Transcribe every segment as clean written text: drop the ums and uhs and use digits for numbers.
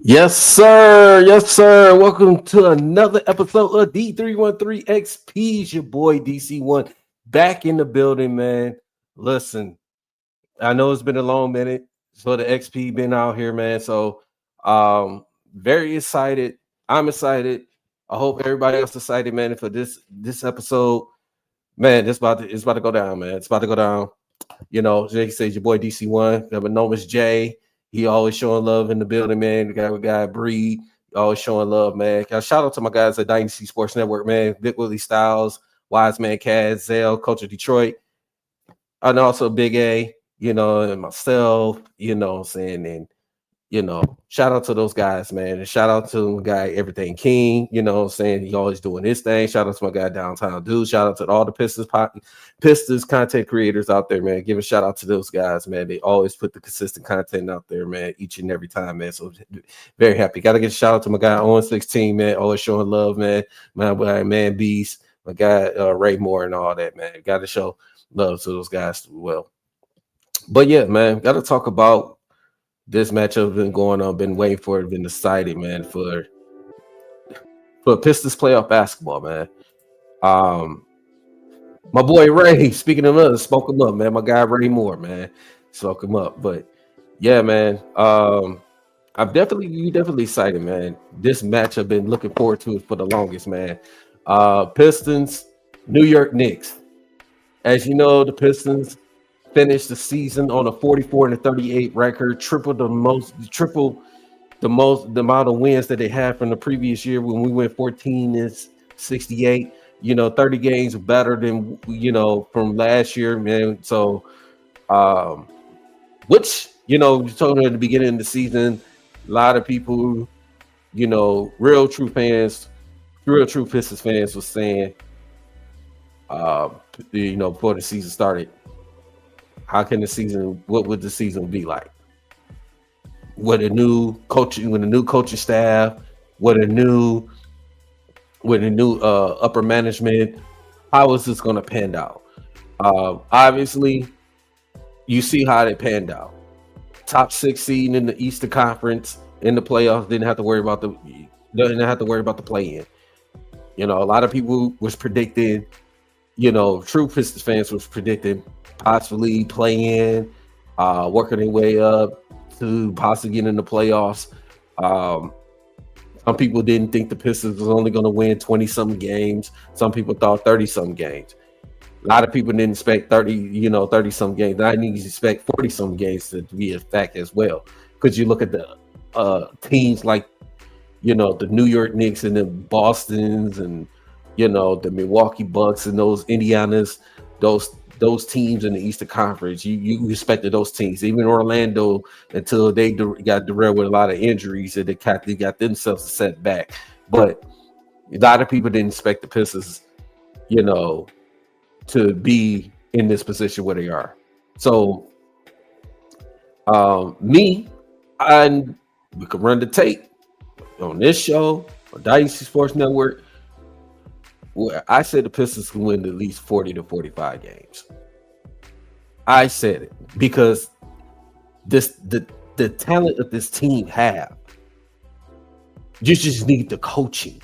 Yes, sir. Yes, sir. Welcome to another episode of D313XP. It's your boy DC1 back in the building, man. Listen, I know it's been a long minute for the XP been out here, man. So very excited. I'm excited. I hope everybody else excited, man, for this episode. Man, it's about to go down, man. It's about to go down. You know, Jake says your boy DC1. Got my name is Jay. He always showing love in the building, man. The guy Breed, always showing love, man. Shout out to my guys at Dynasty Sports Network, man. Vic Willie Styles, Wise Man Kaz, Zell, Coach of Detroit, and also Big A, and myself, what I'm saying, and shout out to those guys, man. And shout out to my guy Everything King, what I'm saying. He always doing his thing. Shout out to my guy Downtown Dude. Shout out to all the Pistons content creators out there, man. Give a shout out to those guys, man. They always put the consistent content out there, man, each and every time, man. So very happy. Gotta give a shout out to my guy on 16, man. Always showing love, man. My guy Man Beast, my guy Ray Moore and all that, man. Gotta show love to those guys as well. But yeah, man, gotta talk about this matchup been going on, been waiting for it, been decided, man, for Pistons playoff basketball, man. Um, my boy Ray, speaking of us, spoke him up, man. My guy Ray Moore, man, spoke him up. But yeah, man, I'm definitely excited, man. This match I've been looking forward to it for the longest, man. Pistons, New York Knicks. As you know, the Pistons finished the season on a 44-38 record, triple the amount of wins that they had from the previous year when we went 14-68. 30 games better than from last year, man. So um which you told me at the beginning of the season, a lot of people, real true fans, real true Pistons fans was saying, before the season started, what would the season be like? With a new coaching staff, with a new upper management, how is this going to pan out? Obviously, you see how it panned out. Top 6 seed in the Eastern Conference in the playoffs, didn't have to worry about the play in. A lot of people was predicting, true Pistons fans was predicting possibly play in, working their way up to possibly get in the playoffs. Some people didn't think the Pistons was only going to win 20-something games. Some people thought 30-something games. A lot of people didn't expect 30-some games. I didn't expect 40-some games to be a fact as well. Because you look at the teams like, the New York Knicks and the Bostons and, the Milwaukee Bucks and those Indianas, those teams in the Eastern Conference. You expected those teams, even Orlando, until they got derailed with a lot of injuries and they got themselves a setback. But a lot of people didn't expect the Pistons, to be in this position where they are. So we could run the tape on this show on Dynasty Sports Network, where I said the Pistons can win at least 40 to 45 games. I said it because the talent that this team have, you just need the coaching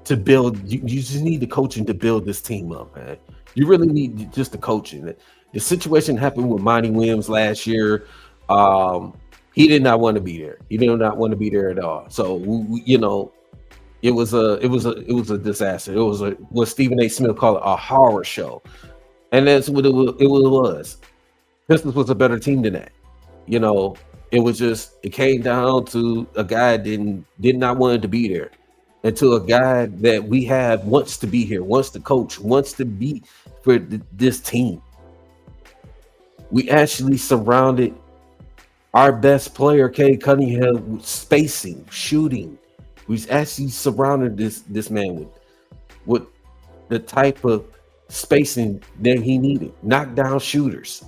to build. You just need the coaching to build this team up, man. You really need just the coaching. The situation happened with Monty Williams last year. He did not want to be there. He did not want to be there at all. So it was a disaster. It was what Stephen A. Smith called a horror show, and that's what it was. Pistons was a better team than that. It came down to a guy did not want to be there, and to a guy that we have wants to be here, wants to coach, wants to be for this team. We actually surrounded our best player, Cade Cunningham, with spacing, shooting. We actually surrounded this man with the type of spacing that he needed. Knockdown shooters.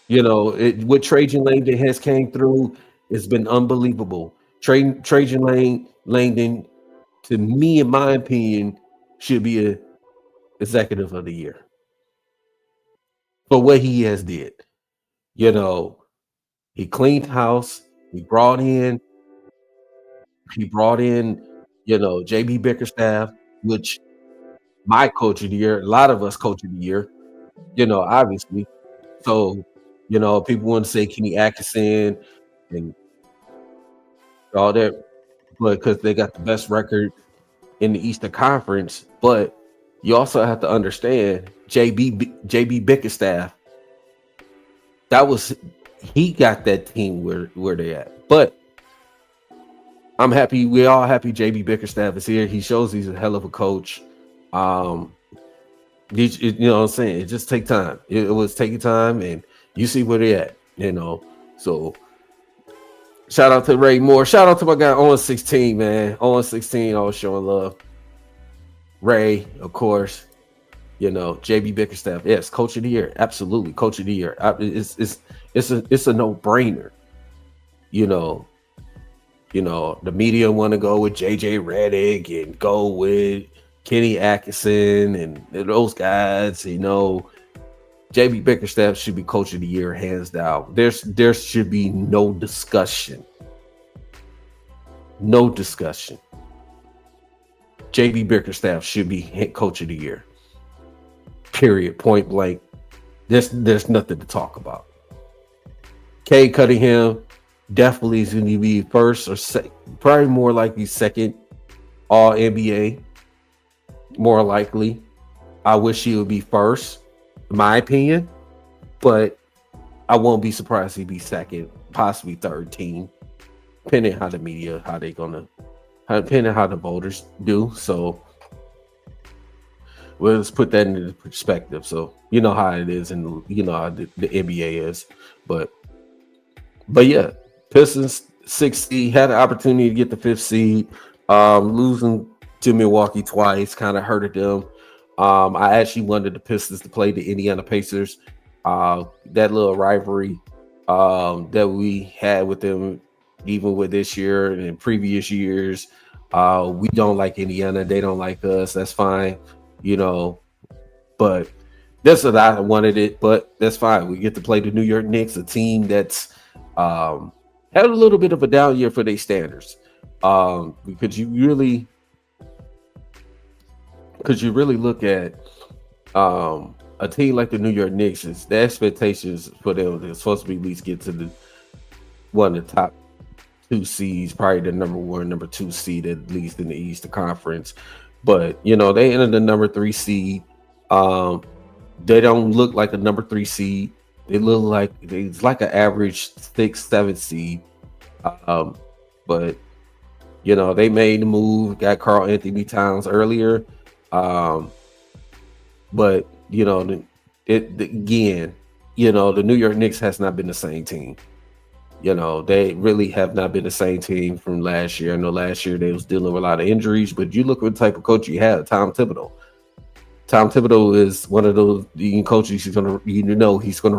What Trajan Langdon has came through has been unbelievable. Trajan Langdon, to me, in my opinion, should be a executive of the year for what he has did. He cleaned house. He brought in he brought in, JB Bickerstaff, which my coach of the year, a lot of us coach of the year, obviously. So, people want to say Kenny Atkinson and all that, but because they got the best record in the Eastern Conference. But you also have to understand JB Bickerstaff. That was he got that team where they at. But I'm happy. We're all happy JB Bickerstaff is here. He shows he's a hell of a coach. You know what I'm saying? It just take time. It was taking time, and you see where they at. So shout out to Ray Moore. Shout out to my guy on 16, man. On 16, always showing love. Ray, of course. JB Bickerstaff. Yes, coach of the year. Absolutely, coach of the year. It's a no-brainer. The media want to go with JJ Redick and go with Kenny Atkinson and those guys. JB Bickerstaff should be coach of the year, hands down. There should be no discussion. No discussion. JB Bickerstaff should be coach of the year. Period. Point blank. There's nothing to talk about. Cade Cunningham definitely is going to be first or probably more likely second All NBA. More likely. I wish he would be first, in my opinion, but I won't be surprised he'd be second, possibly third team, depending how the media, depending how the voters do. So let's put that into perspective. So you know how it is, and you know how the NBA is. But yeah, Pistons 6 seed had an opportunity to get the 5th seed. Losing to Milwaukee twice kind of hurted them. I actually wanted the Pistons to play the Indiana Pacers. That little rivalry that we had with them, even with this year and in previous years. We don't like Indiana. They don't like us. That's fine. But that's what I wanted it. But that's fine. We get to play the New York Knicks, a team that's had a little bit of a down year for their standards. Because you really look at a team like the New York Knicks, the expectations for them is supposed to be at least get to one of the top 2 seeds, probably the number 1, number 2 seed at least in the Eastern Conference. But they ended the number 3 seed. They don't look like a number 3 seed. They look like it's like an average 6, 7 seed. But they made the move, got Karl Anthony Towns earlier. But the New York Knicks has not been the same team. They really have not been the same team from last year. I know last year they was dealing with a lot of injuries, but you look at the type of coach you have, Tom Thibodeau. Tom Thibodeau is one of those coaches he's gonna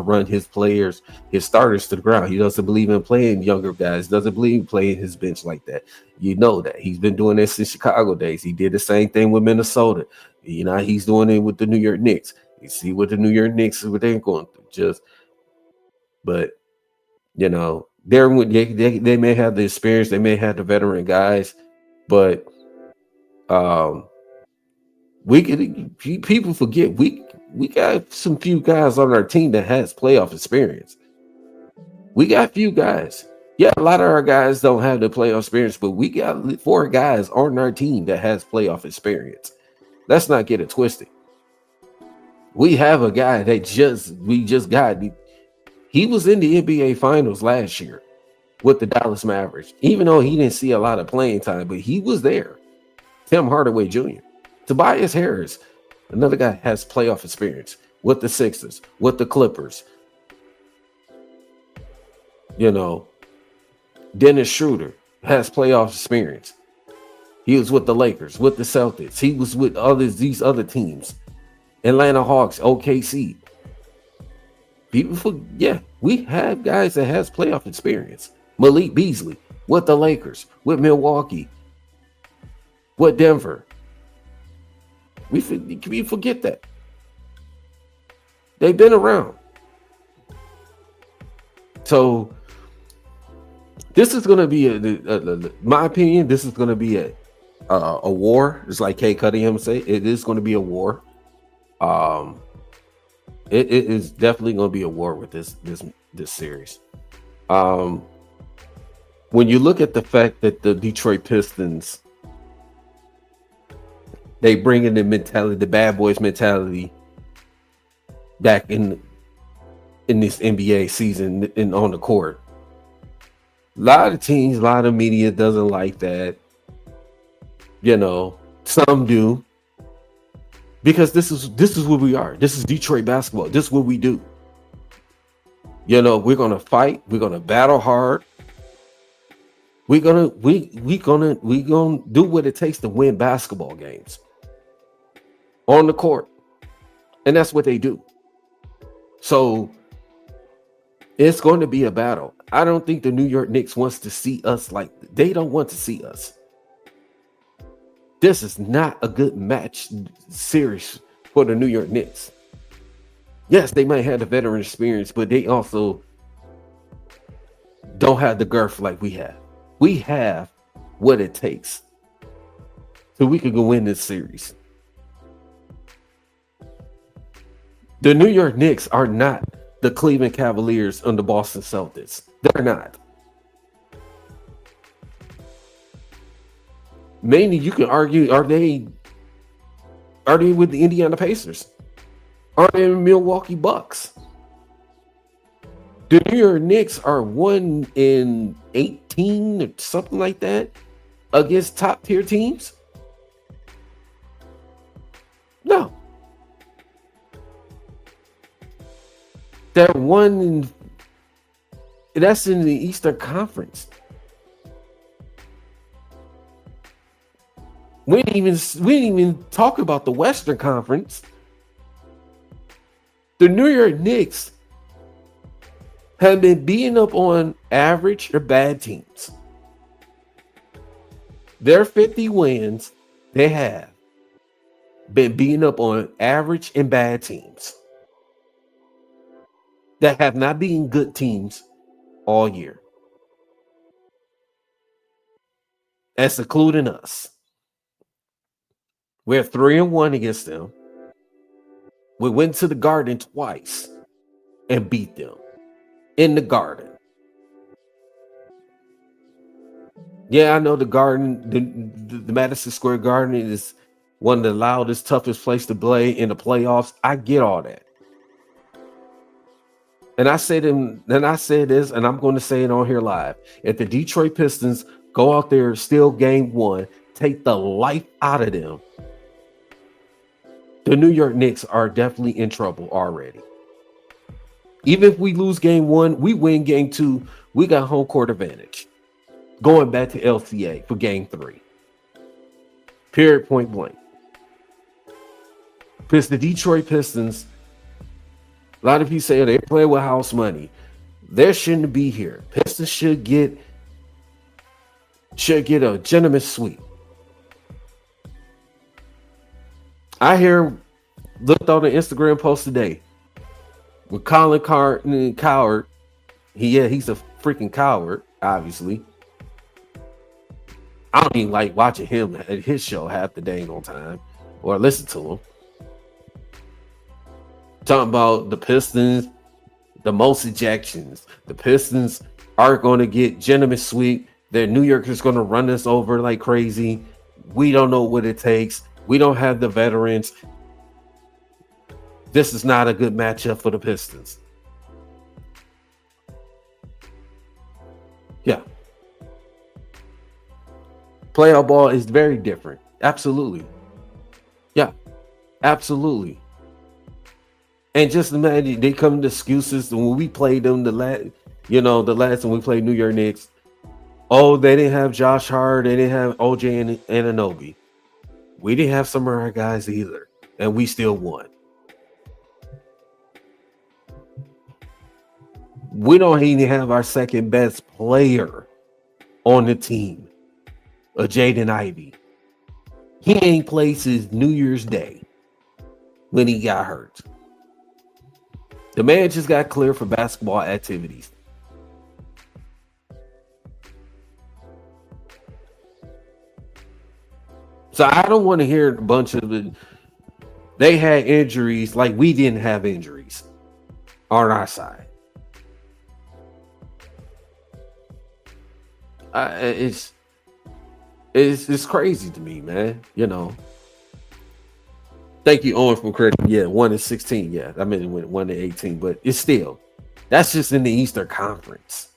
run his players, his starters to the ground. He doesn't believe in playing younger guys, doesn't believe in playing his bench like that. That. He's been doing this since Chicago days. He did the same thing with Minnesota. He's doing it with the New York Knicks. You see what the New York Knicks, what they're going through. But they may have the experience, they may have the veteran guys, but people forget we got some few guys on our team that has playoff experience. We got few guys. Yeah, a lot of our guys don't have the playoff experience, but we got 4 guys on our team that has playoff experience. Let's not get it twisted. We have a guy that we just got. He was in the NBA Finals last year with the Dallas Mavericks, even though he didn't see a lot of playing time, but he was there. Tim Hardaway Jr. Tobias Harris, another guy has playoff experience with the Sixers, with the Clippers. Dennis Schroeder has playoff experience. He was with the Lakers, with the Celtics. He was with these other teams. Atlanta Hawks, OKC. We have guys that has playoff experience. Malik Beasley with the Lakers, with Milwaukee, with Denver. We forget that. They've been around. So This is going to be my opinion. This is going to be a war. It's like K Cuddy say. It is going to be a war. Um, it is definitely going to be a war with this series. When you look at the fact that the Detroit Pistons, they bring in the mentality, the bad boys mentality, back in this NBA season and on the court. A lot of teams, a lot of media doesn't like that. You know, some do, because this is what we are. This is Detroit basketball. This is what we do. You know, we're gonna fight. We're gonna battle hard. We're gonna do what it takes to win basketball games on the court, and that's what they do. So it's going to be a battle. I don't think the New York Knicks wants to see us they don't want to see us. This is not a good match series for the New York Knicks. Yes, they might have the veteran experience, but they also don't have the girth like we have. We have what it takes so we can go win this series. The New York Knicks are not the Cleveland Cavaliers and the Boston Celtics. They're not. Mainly, you can argue, are they with the Indiana Pacers? Are they the Milwaukee Bucks? The New York Knicks are 1-18 or something like that against top tier teams? No. That's in the Eastern Conference. We didn't even talk about the Western Conference. The New York Knicks have been beating up on average or bad teams. Their 50 wins, they have been beating up on average and bad teams that have not beaten good teams all year. That's including us. We're 3-1 against them. We went to the Garden twice and beat them in the Garden. Yeah, I know the Garden, the Madison Square Garden is one of the loudest, toughest place to play in the playoffs. I get all that. And I said this, and I'm going to say it on here live. If the Detroit Pistons go out there, steal game one, take the life out of them, the New York Knicks are definitely in trouble already. Even if we lose game one, we win game two, we got home court advantage. Going back to LCA for game three. Period, point blank. Because the Detroit Pistons, a lot of people say they play with house money. They shouldn't be here. Pistons should get a gentleman's suite. I looked on the Instagram post today with Colin Coward. He's a freaking coward, obviously. I don't even like watching him at his show half the dang on time or listen to him. Talking about the Pistons, the most ejections. The Pistons are going to get gentleman's suite. The New York is going to run us over like crazy. We don't know what it takes. We don't have the veterans. This is not a good matchup for the Pistons. Yeah. Playoff ball is very different. Absolutely. Yeah. Absolutely. And just imagine they come to excuses when we played them the last time we played New York Knicks. Oh, they didn't have Josh Hart, they didn't have OJ and Anunoby. We didn't have some of our guys either, and we still won. We don't even have our second best player on the team, Jaden Ivey. He ain't played since New Year's Day when he got hurt. The man just got cleared for basketball activities. So I don't want to hear a bunch of it. They had injuries like we didn't have injuries on our side. It's crazy to me, man. You know. Thank you, Owen, for correcting. Yeah, 1-16. Yeah, I mean, it went 1-18, but it's still that's just in the Eastern Conference.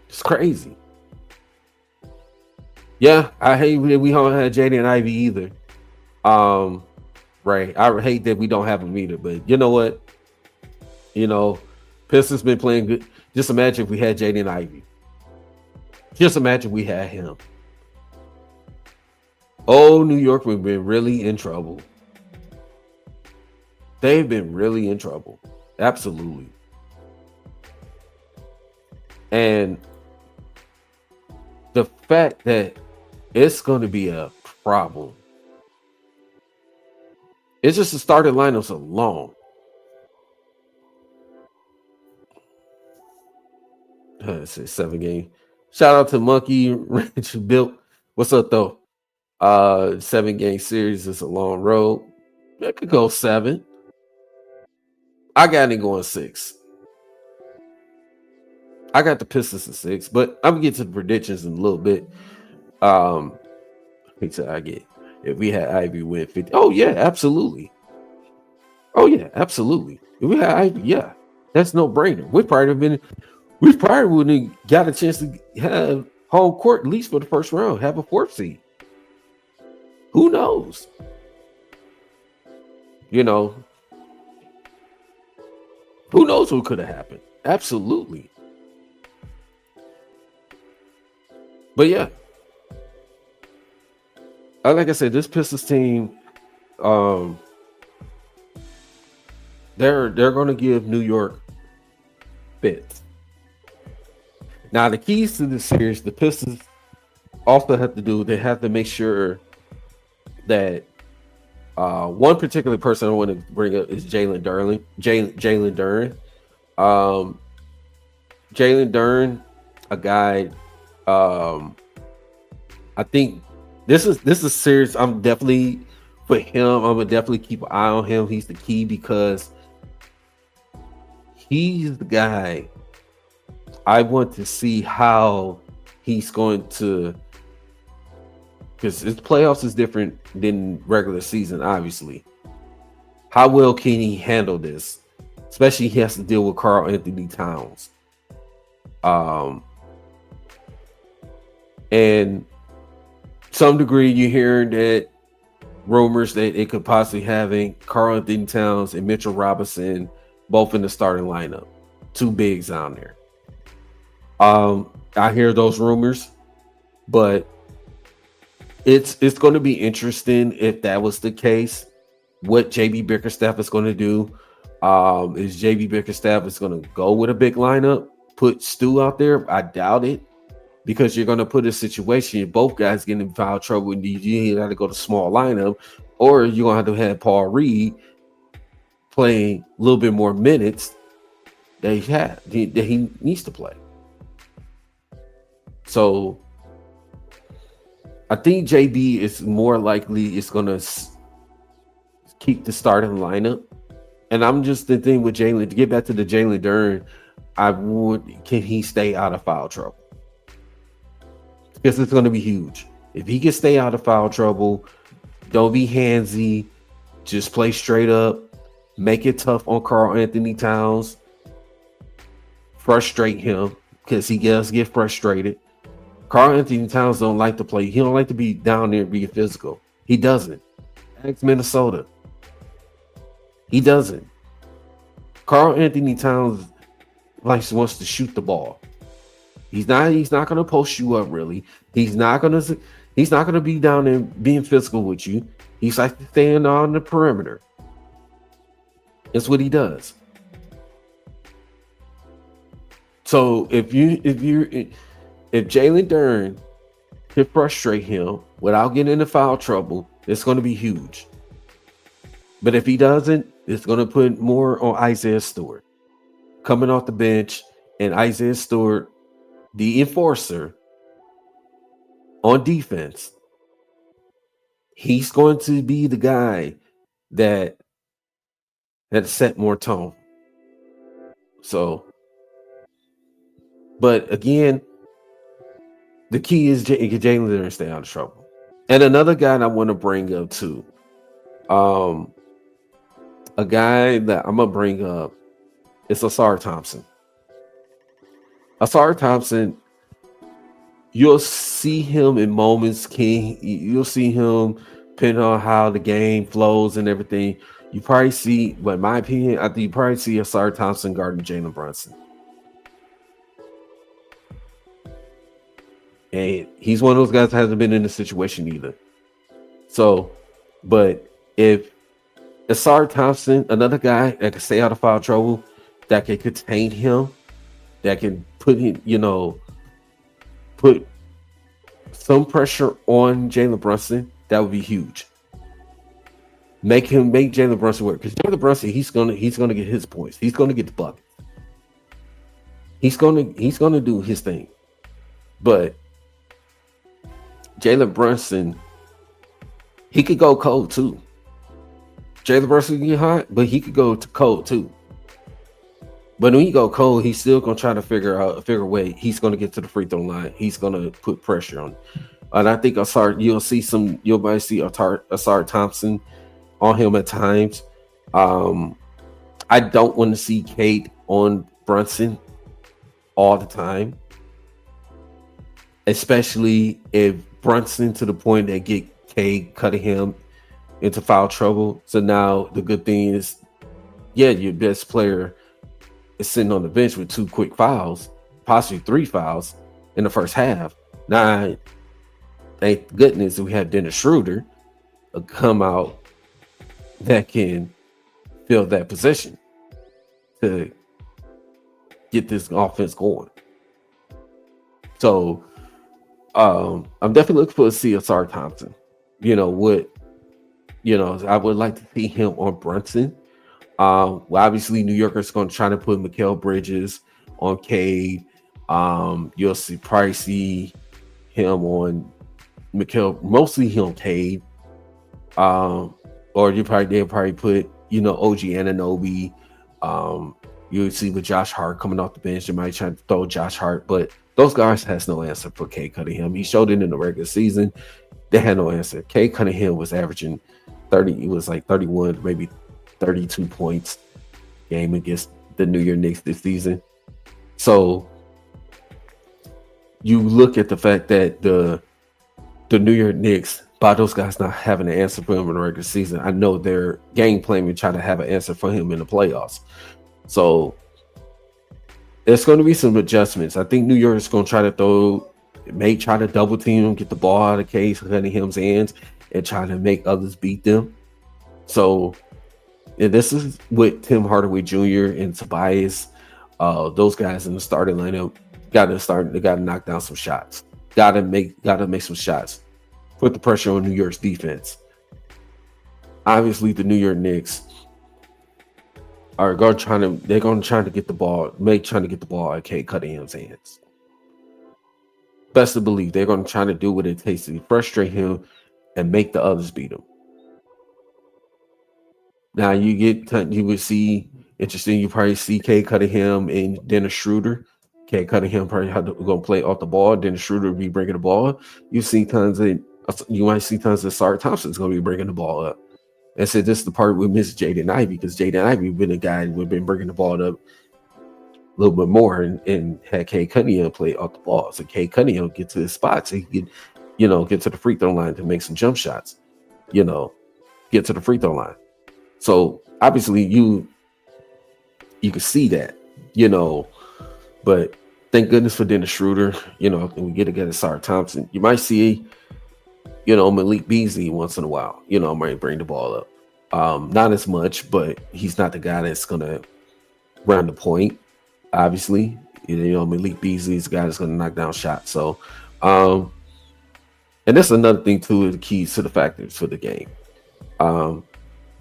It's crazy. Yeah, I hate that we don't have Jaden Ivey either. Right. I hate that we don't have him either. But you know what? You know, Pistons been playing good. Just imagine if we had Jaden Ivey. Just imagine we had him. Oh, New York, we've been really in trouble. They've been really in trouble. Absolutely. And the fact that it's going to be a problem. It's just the starting lineups alone. It's a 7-game. Shout out to Monkey Ranch Built. What's up though? 7-game series is a long road. It could go 7. I got it going 6. I got the Pistons at 6, but I'm gonna get to the predictions in a little bit. I get if we had Ivy win 50. Oh yeah, absolutely. Oh yeah, absolutely. If we had Ivy, yeah, that's no brainer. We probably wouldn't have got a chance to have home court at least for the first round, have a 4th seed. Who knows? You know, who knows what could have happened? Absolutely. But yeah, like I said, this Pistons team, they're going to give New York fits. Now, the keys to this series, the Pistons also have to do. They have to make sure that one particular person I want to bring up is Jalen Duren. Jalen Duren. Jalen Duren, a guy. I think this is serious. I'm definitely for him. I'm gonna definitely keep an eye on him. He's the key because he's the guy I want to see how he's going to, because his playoffs is different than regular season, obviously. How well can he handle this? Especially he has to deal with Karl Anthony Towns. And some degree you're hearing that rumors that it could possibly having Karl Anthony Towns and Mitchell Robinson both in the starting lineup. 2 bigs down there. I hear those rumors, but it's going to be interesting if that was the case. What JB Bickerstaff is going to do. Is JB Bickerstaff is going to go with a big lineup, put Stu out there? I doubt it, because you're going to put a situation both guys getting in foul trouble and you got to go to small lineup, or you're going to have Paul Reed playing a little bit more minutes that he needs to play. So I think JB is more likely is going to keep the starting lineup. And I'm just thinking with Jalen, to get back to the Jalen Duren, can he stay out of foul trouble? Because it's going to be huge. If he can stay out of foul trouble, don't be handsy, just play straight up, make it tough on Karl Anthony Towns, frustrate him because he does get frustrated. Karl Anthony Towns don't like to play. He don't like to be down there and be physical. He doesn't. Ask Minnesota. He doesn't. Karl Anthony Towns wants to shoot the ball. He's not going to post you up really. He's not going to be down there being physical with you. He's like staying on the perimeter. That's what he does. So if Jalen Duren can frustrate him without getting into foul trouble, it's going to be huge. But if he doesn't, it's going to put more on Isaiah Stewart coming off the bench, and Isaiah Stewart, the enforcer, on defense, he's going to be the guy that set more tone. So, but again, the key is Jalen to stay out of trouble. And another guy I want to bring up too, a guy that I'm gonna bring up is Asar Thompson. Asar Thompson, you'll see him in moments, King. You'll see him depending on how the game flows and everything. You probably see, but in my opinion, I think you probably see Asar Thompson guarding Jalen Brunson. And he's one of those guys that hasn't been in a situation either. So, but if Asar Thompson, another guy that can stay out of foul trouble, that can contain him, that can put him, put some pressure on Jalen Brunson, that would be huge. Make Jalen Brunson work, because Jalen Brunson, he's gonna get his points. He's gonna get the bucket. He's gonna do his thing. But Jalen Brunson, he could go cold too. Jalen Brunson can get hot, but he could go to cold too. But when he go cold, he's still gonna try to figure a way. He's gonna get to the free throw line. He's gonna put pressure on. And I think you'll might see Asar Thompson on him at times. I don't want to see Cade on Brunson all the time, especially if Brunson to the point that get Cade cutting him into foul trouble. So now the good thing is, your best player is sitting on the bench with 2 quick fouls, possibly 3 fouls in the first half. Now, thank goodness we have Dennis Schroeder come out that can fill that position to get this offense going. So I'm definitely looking for to see Asar Thompson. I would like to see him on Brunson. Well, obviously New Yorkers going to try to put Mikal Bridges on Cade. You'll probably see him on Mikal, mostly him on Cade. Or they'll probably put, OG Anunoby. You'll see with Josh Hart coming off the bench. They might try to throw Josh Hart, but those guys has no answer for Cade Cunningham. He showed it in the regular season. They had no answer. Cade Cunningham was averaging 30. It was like 31, maybe 32 points game against the New York Knicks this season. So you look at the fact that the New York Knicks, by those guys not having an answer for him in the regular season, I know they're game planning to try to have an answer for him in the playoffs. So there's going to be some adjustments. I think New York is going to try to try to double team him, get the ball out of Cade Cunningham's hands, and try to make others beat them. So, and this is with Tim Hardaway Jr. and Tobias. Those guys in the starting lineup got to knock down some shots. Got to make some shots. Put the pressure on New York's defense. Obviously, the New York Knicks are going to try to get the ball out of Cade Cunningham's hands. Best to believe they're going to try to do what it takes to frustrate him and make the others beat him. Now you would see interesting. You probably see Cade Cunningham and Dennis Schroeder. Cade Cunningham probably going to play off the ball. Dennis Schroeder will be bringing the ball. You might see tons that Asar Thompson's going to be bringing the ball up. And so this is the part we miss Jaden Ivey, because Jaden Ivey been a guy who've been bringing the ball up a little bit more and had Cade Cunningham play off the ball. So Cade Cunningham get to his spot so he could, get to the free throw line to make some jump shots, get to the free throw line. So obviously you can see that, but thank goodness for Dennis Schroeder, and we get to get Asar Thompson. You might see, Malik Beasley once in a while, might bring the ball up. Not as much, but he's not the guy that's going to run the point. Obviously, Malik Beasley is the guy that's going to knock down shots. So, and that's another thing too, the keys to the factors for the game.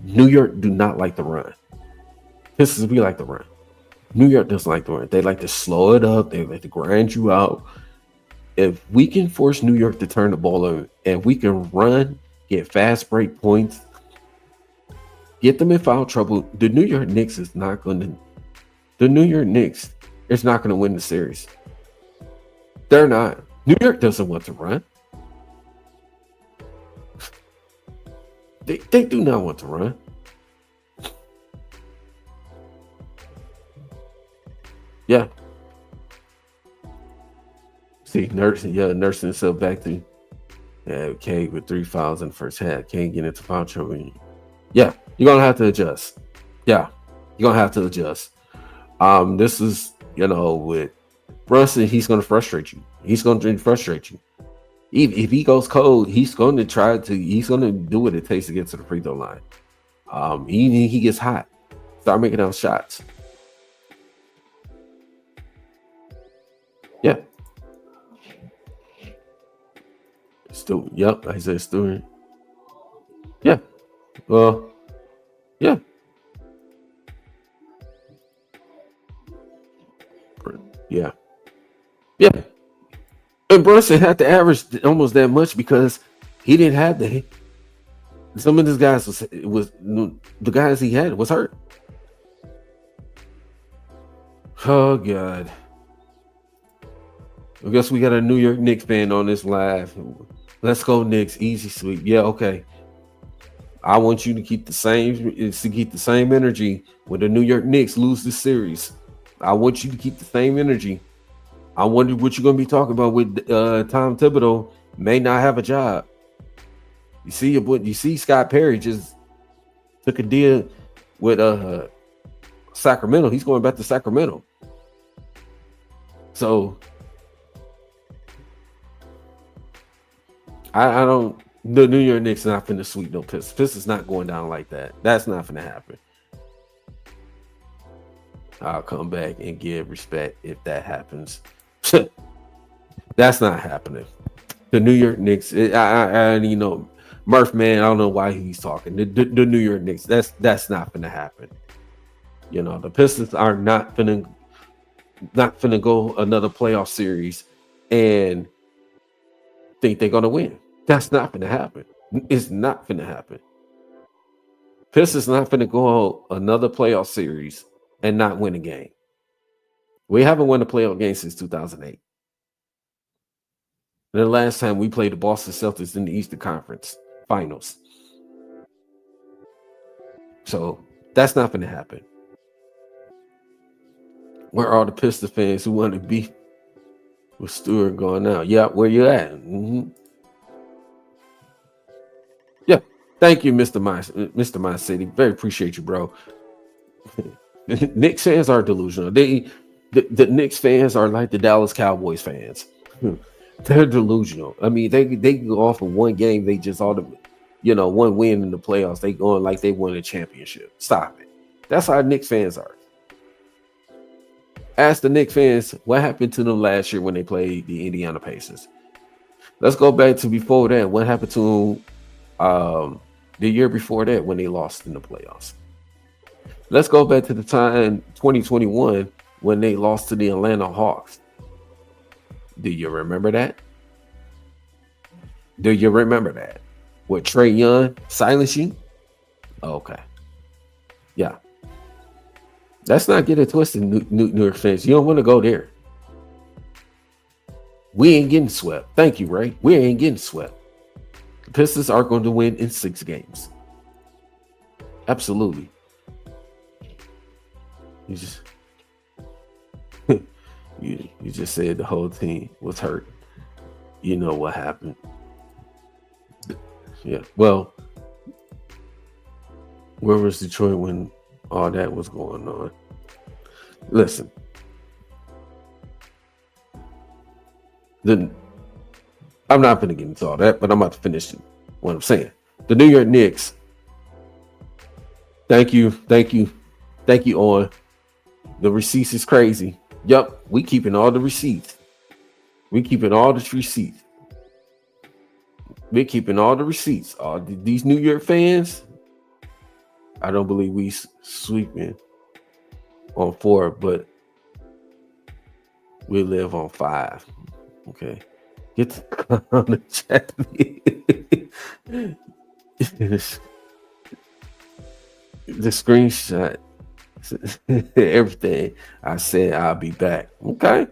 New York do not like the run. Pistons, we like the run. New York doesn't like the run. They like to slow it up. They like to grind you out. If we can force New York to turn the ball over and we can run, get fast break points, get them in foul trouble, the New York Knicks is not going to. The New York Knicks is not going to win the series. They're not. New York doesn't want to run. They do not want to run. Yeah. See, nursing himself back to K with 3 fouls in the first half. Can't get into foul trouble. Yeah, you're gonna have to adjust. Yeah, you're gonna have to adjust. This is, with Brunson, he's gonna frustrate you. He's gonna frustrate you. If he goes cold, he's going to do what it takes to get to the free throw line. He gets hot, start making those shots. Yeah. Still, yep. Isaiah Stewart. Yeah. Well, yeah. Yeah. Yeah. And Brunson had to average almost that much because he didn't have the. Some of these guys was the guys he had was hurt. Oh God. I guess we got a New York Knicks fan on this live. Let's go Knicks, easy sweep. Yeah, okay. I want you to keep the same energy when the New York Knicks lose this series. I want you to keep the same energy. I wonder what you're gonna be talking about with Tom Thibodeau may not have a job. You see Scott Perry just took a deal with Sacramento. He's going back to Sacramento. So I don't. The New York Knicks not finna sweep no Pistons. Pistons not going down like that. That's not finna happen. I'll come back and give respect if that happens. That's not happening. The New York Knicks. Murph, man, I don't know why he's talking. The New York Knicks. That's not gonna happen. The Pistons are not gonna go another playoff series and think they're gonna win. That's not gonna happen. It's not gonna happen. Pistons not gonna go another playoff series and not win a game. We haven't won a playoff game since 2008. The last time we played the Boston Celtics in the Eastern Conference Finals. So that's not going to happen. Where are the Pistons fans who want to be with Stewart going out? Yeah, where you at? Mm-hmm. Yeah, thank you, Mr. My City. Very appreciate you, bro. Knicks fans are delusional. The Knicks fans are like the Dallas Cowboys fans. They're delusional. I mean, they go off of one game. They just one win in the playoffs. They going like they won a championship. Stop it. That's how Knicks fans are. Ask the Knicks fans what happened to them last year when they played the Indiana Pacers. Let's go back to before that. What happened to them the year before that when they lost in the playoffs? Let's go back to the time 2021 when they lost to the Atlanta Hawks. Do you remember that? Do you remember that? With Trae Young silencing? Okay. Yeah. Let's not get it twisted, New York fans. You don't want to go there. We ain't getting swept. Thank you, Ray. We ain't getting swept. The Pistons are going to win in 6 games. Absolutely. You just you just said the whole team was hurt. You know what happened. Yeah. Well, where was Detroit when all that was going on? Listen. I'm not going to get into all that, but I'm about to finish what I'm saying. The New York Knicks. Thank you, on. The receipts is crazy. Yup, we keeping all the receipts. We're keeping all the receipts. All these New York fans, I don't believe we sweeping on 4, but we live on 5. Okay. Get the on the chat. The screenshot. Everything I said, I'll be back. Okay.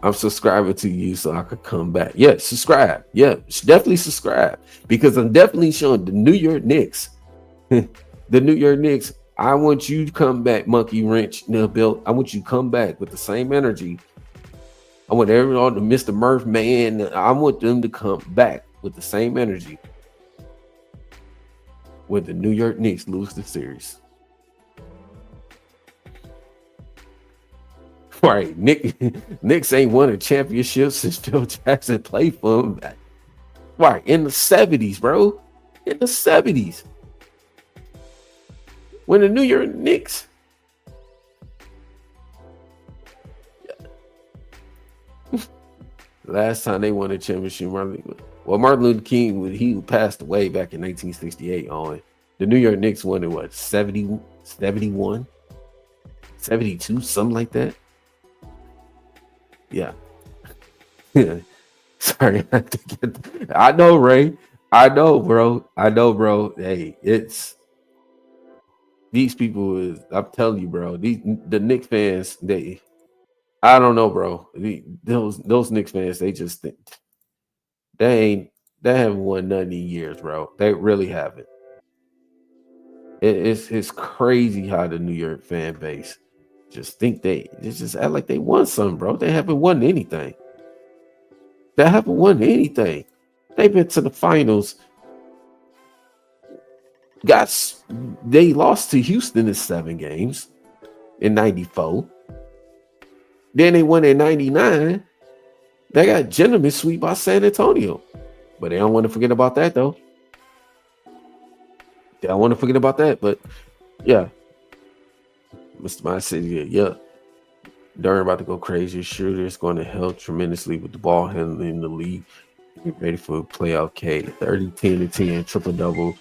I'm subscribing to you so I could come back. Yeah, subscribe. Yeah, definitely subscribe because I'm definitely showing the New York Knicks. The New York Knicks. I want you to come back, Monkey Wrench, Neil Bill. I want you to come back with the same energy. I want everyone, the Mr. Murph man. I want them to come back with the same energy when the New York Knicks lose the series. Right, Knicks ain't won a championship since Phil Jackson played for him. Right, in the 70s, bro. In the 70s. When the New York Knicks. Last time they won a championship, Martin Luther King, he passed away back in 1968 on. The New York Knicks won in what, 70, 71, 72, something like that. Yeah. Sorry. I know, Ray. I know, bro. Hey, it's these people I'm telling you, bro. The Knicks fans, I don't know, bro. Those Knicks fans, they just think they haven't won none in years, bro. They really haven't. It's crazy how the New York fan base just think they just act like they won something, bro. They haven't won anything. They've been to the finals. They lost to Houston in 7 games in 94. Then they won in 99. They got gentlemen sweep by San Antonio. But they don't want to forget about that, though. They don't want to forget about that. But yeah. Mr. My City, yeah. Durham about to go crazy. Shooter is going to help tremendously with the ball handling in the league. Get ready for playoff K. 30, 10 to 10, triple double.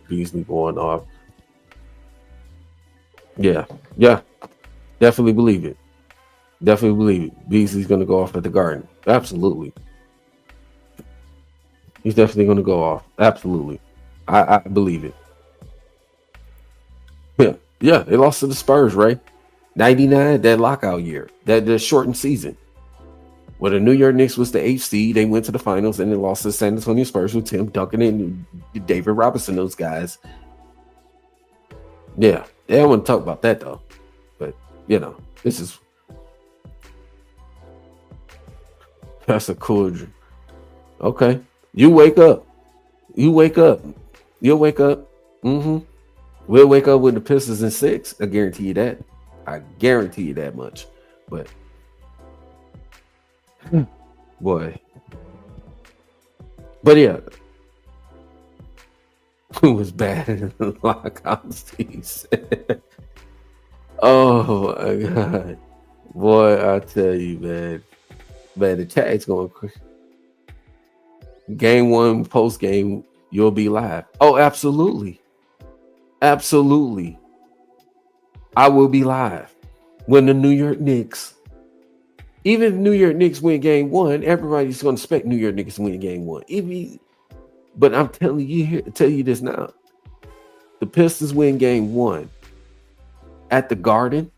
Beasley going off. Yeah. Definitely believe it. Beasley's going to go off at the Garden. Absolutely. He's definitely going to go off. Absolutely. I believe it. Yeah. They lost to the Spurs, right? 99, that lockout year, that shortened season. Well, the New York Knicks was the 8th seed. They went to the finals and they lost to the San Antonio Spurs with Tim Duncan and David Robinson, those guys. Yeah, they don't want to talk about that, though. But, that's a cool dream. Okay. You wake up. You'll wake up. Mm-hmm. We'll wake up with the Pistons in 6. I guarantee you that. I guarantee you that much. But boy. But yeah. It was bad in the lockout season. Oh my God. Boy, I tell you, man. Man, the chat's going crazy. Game 1, post game, you'll be live. Oh, absolutely. Absolutely. I will be live when the New York Knicks, even if New York Knicks win game 1, everybody's going to expect New York Knicks to win game 1. But I'm telling you this now. The Pistons win game 1 at the Garden.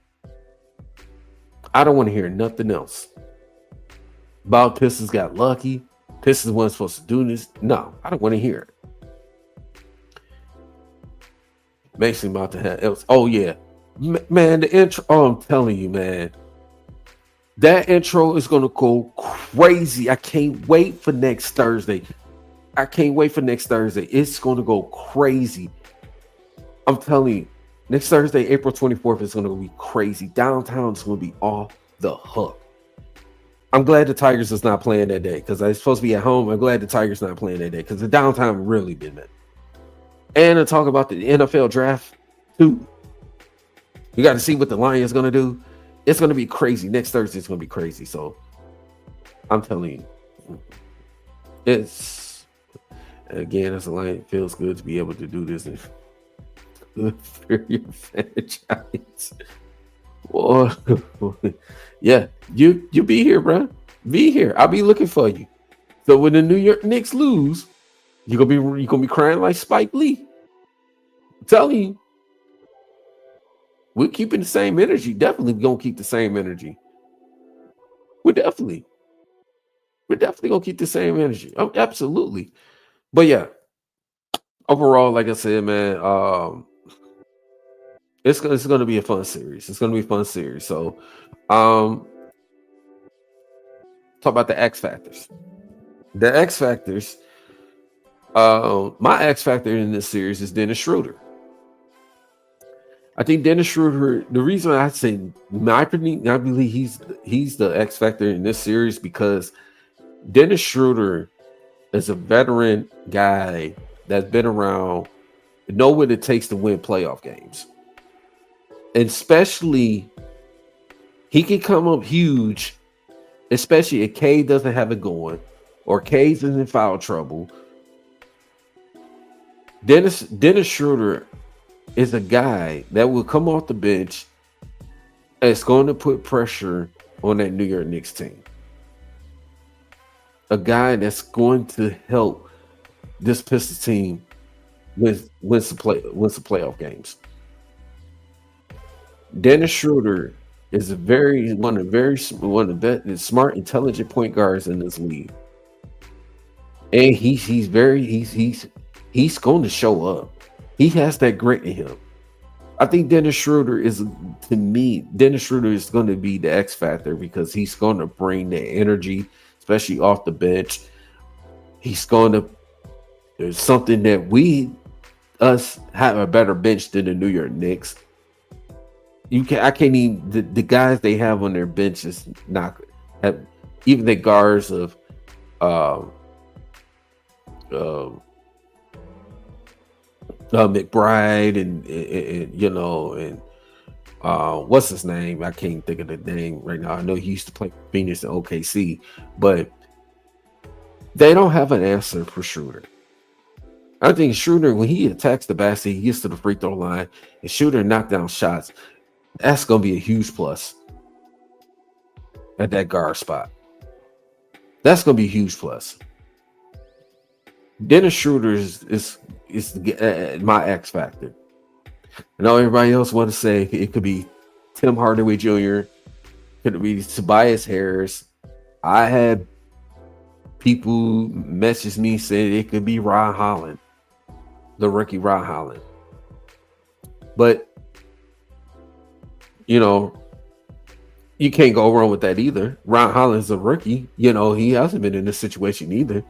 I don't want to hear nothing else. About Pistons got lucky. Pistons weren't supposed to do this. No, I don't want to hear it. Mason about to have else. Oh, yeah. Man, the intro, I'm telling you, man, that intro is going to go crazy. I can't wait for next Thursday. It's going to go crazy. I'm telling you, next Thursday, April 24th, is going to be crazy. Downtown is going to be off the hook. I'm glad the Tigers is not playing that day because I'm supposed to be at home. I'm glad the Tigers not playing that day because the downtown really been met. And to talk about the NFL draft, too. You got to see what the Lions going to do. It's going to be crazy. Next Thursday, it's going to be crazy. So, I'm telling you, it's, again, as a Lion, it feels good to be able to do this and good for your franchise. Or yeah, you be here, bro. Be here. I'll be looking for you. So when the New York Knicks lose, you gonna be crying like Spike Lee. I'm telling you, we're keeping the same energy. Definitely gonna keep the same energy. We're definitely we're definitely gonna keep the same energy. Oh, absolutely. But yeah, overall, like I said, man, it's gonna be a fun series. It's gonna be a fun series. So, um, talk about the X factors. The X factors. My X factor in this series is Dennis Schroeder. I think Dennis Schroeder. The reason I say my opinion, I believe he's the X factor in this series because Dennis Schroeder is a veteran guy that's been around, know what it takes to win playoff games, and especially he can come up huge, especially if K doesn't have it going or K's in foul trouble. Dennis Schroeder is a guy that will come off the bench and it's going to put pressure on that New York Knicks team. A guy that's going to help this Pistons team wins the playoff games. Dennis Schroeder is one of the smart, intelligent point guards in this league, and he's going to show up. He has that grit in him. I think Dennis Schroeder is going to be the X factor because he's going to bring the energy, especially off the bench. He's going to there's something that us have a better bench than the New York Knicks. I can't even the guys they have on their bench is not have even the guards of uh, uh, McBride and what's his name? I can't think of the name right now. I know he used to play Phoenix and OKC, but they don't have an answer for Schroeder. I think Schroeder, when he attacks the basket, he gets to the free throw line and Schroeder knock down shots. That's going to be a huge plus at that guard spot. That's going to be a huge plus. Dennis Schroeder is my X factor. I know everybody else want to say it could be Tim Hardaway Jr., could be Tobias Harris. I had people message me saying it could be Ron Holland, the rookie Ron Holland. But you can't go wrong with that either. Ron Holland's a rookie. He hasn't been in this situation either.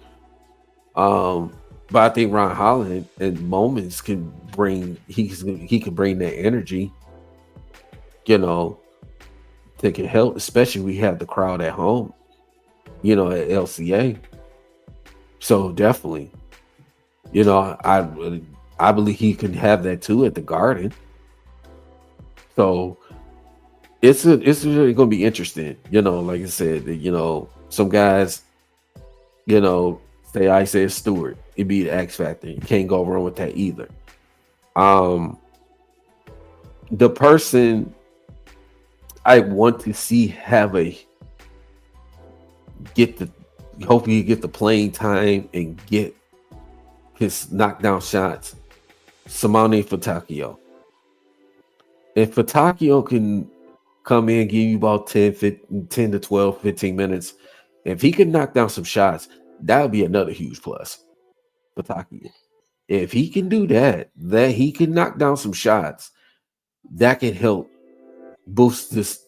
But I think Ron Holland in moments can bring he can bring that energy, that can help, especially we have the crowd at home, at LCA. So definitely, I believe he can have that too at the Garden. So it's really gonna be interesting. Like I said, some guys, say Isaiah Stewart, it'd be the X factor. You can't go wrong with that either. The person I want to see hopefully get the playing time and get his knockdown shots, Simone Fontecchio. If Fontecchio can come in, give you about 10 to 12, 15 minutes, if he can knock down some shots, that would be another huge plus. Fontecchio. If he can do that he can knock down some shots, that can help boost the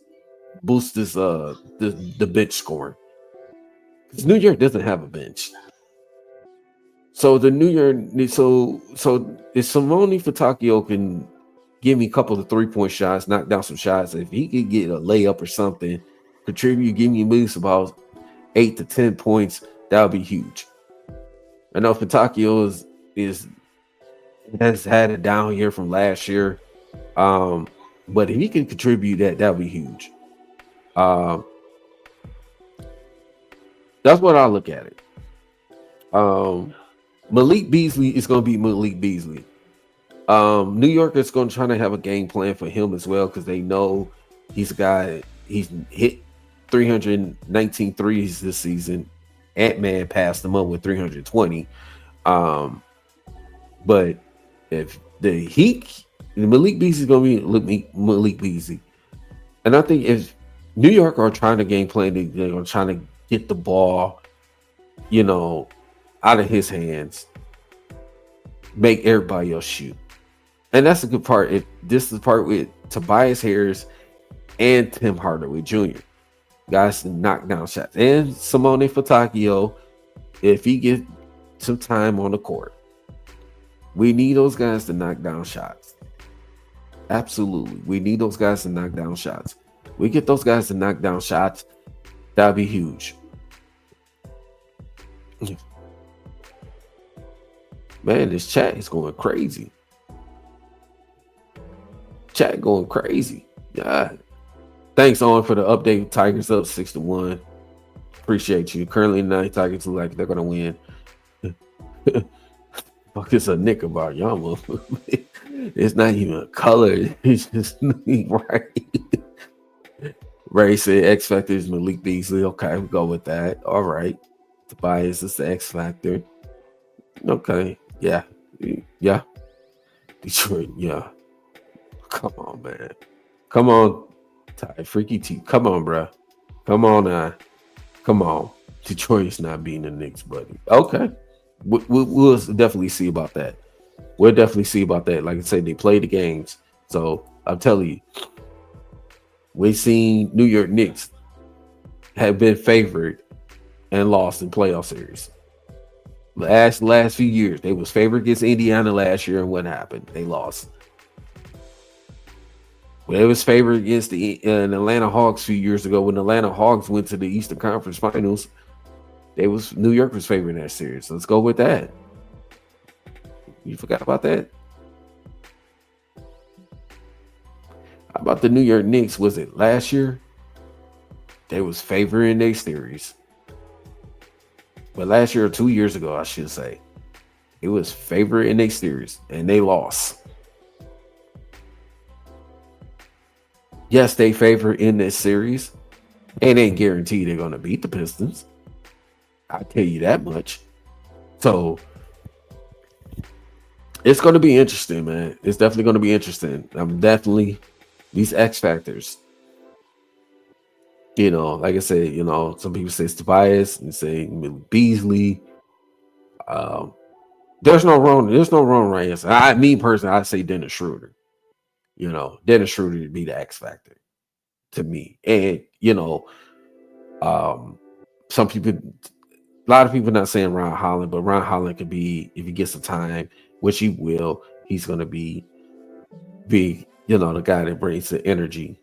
bench scoring. Because New York doesn't have a bench. So the New York so if Simone Fontecchio can give me a couple of 3-point shots, knock down some shots, if he could get a layup or something, contribute, give me moves about 8 to 10 points, that would be huge. I know Fontecchio has had a down year from last year. But if he can contribute that would be huge. That's what I look at it. Malik Beasley is going to be Malik Beasley. New York is going to try to have a game plan for him as well because they know He's a guy. He's hit 319 threes this season. Ant-Man passed him up with 320. But if the Heat, Malik Beasley is going to be Malik Beasley. And I think if New York are trying to game plan, they're trying to get the ball, out of his hands, make everybody else shoot. And that's a good part. This is the part with Tobias Harris and Tim Hardaway Jr. Guys to knock down shots. And Simone Fontecchio, if he gets some time on the court. We need those guys to knock down shots. Absolutely. We need those guys to knock down shots. We get those guys to knock down shots, that'd be huge. Man, this chat is going crazy. Chat going crazy. Yeah. Thanks, Owen, for the update. Tigers up 6-1. Appreciate you. Currently, 9 Tigers look like they're going to win. Fuck, it's a Knick about y'all. It's not even a color. It's just right. Ray said X Factor is Malik Beasley. Okay, we go with that. All right. Tobias is the X Factor. Okay. Yeah. Yeah. Detroit. Yeah. Come on, man. Come on. Ty Freaky T. Come on, bro. Come on now. Come on. Detroit's not beating the Knicks, buddy. Okay. We'll definitely see about that. We'll definitely see about that. Like I said, they play the games. So I'm telling you, we've seen New York Knicks have been favored and lost in playoff series. Last few years, they was favored against Indiana last year, and what happened? They lost. Well, it was favored against the Atlanta Hawks a few years ago when the Atlanta Hawks went to the Eastern Conference Finals. New York was favoring that series. Let's go with that. You forgot about that? How about the New York Knicks? Was it last year? They was favoring their series. But last year or 2 years ago, I should say, it was favoring their series, and they lost. Yes, they favor in this series. It ain't guaranteed they're going to beat the Pistons. I tell you that much. So it's going to be interesting, man. It's definitely going to be interesting. I'm definitely these X factors. Like I said, some people say Tobias and say Beasley. There's no wrong right answer. Me personally, I say Dennis Schroeder. Dennis Schroeder would be the X factor to me. And some people, a lot of people not saying Ron Holland, but Ron Holland could be, if he gets the time, which he will, he's going to be the guy that brings the energy,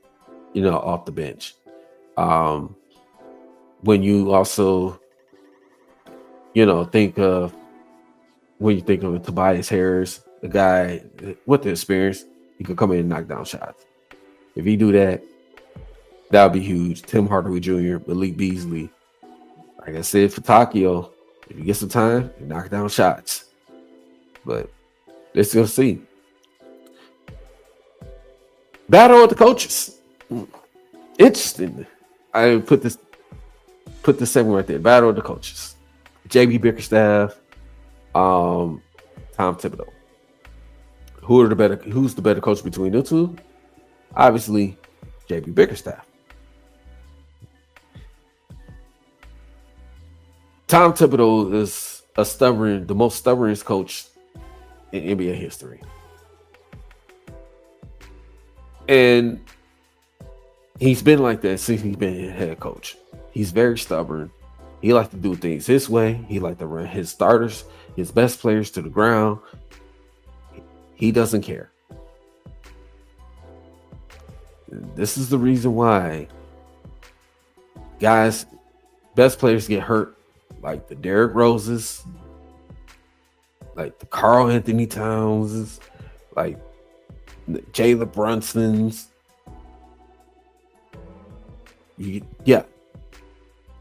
off the bench. When you also, think of Tobias Harris, the guy with the experience, he could come in and knock down shots. If he do that, that would be huge. Tim Hardaway Jr., Malik Beasley. Like I said, for Tokyo, if you get some time, you knock down shots. But let's go see. Battle of the coaches. Interesting. I put this segment right there. Battle of the coaches. JB Bickerstaff, Tom Thibodeau. Who's the better coach between the two? Obviously, JB Bickerstaff. Tom Thibodeau is the most stubbornest coach in NBA history. And he's been like that since he's been head coach. He's very stubborn. He likes to do things his way. He likes to run his starters, his best players to the ground. He doesn't care. This is the reason why guys, best players get hurt, like the Derrick Roses, like the Karl Anthony Towns, like the Jalen Brunsons.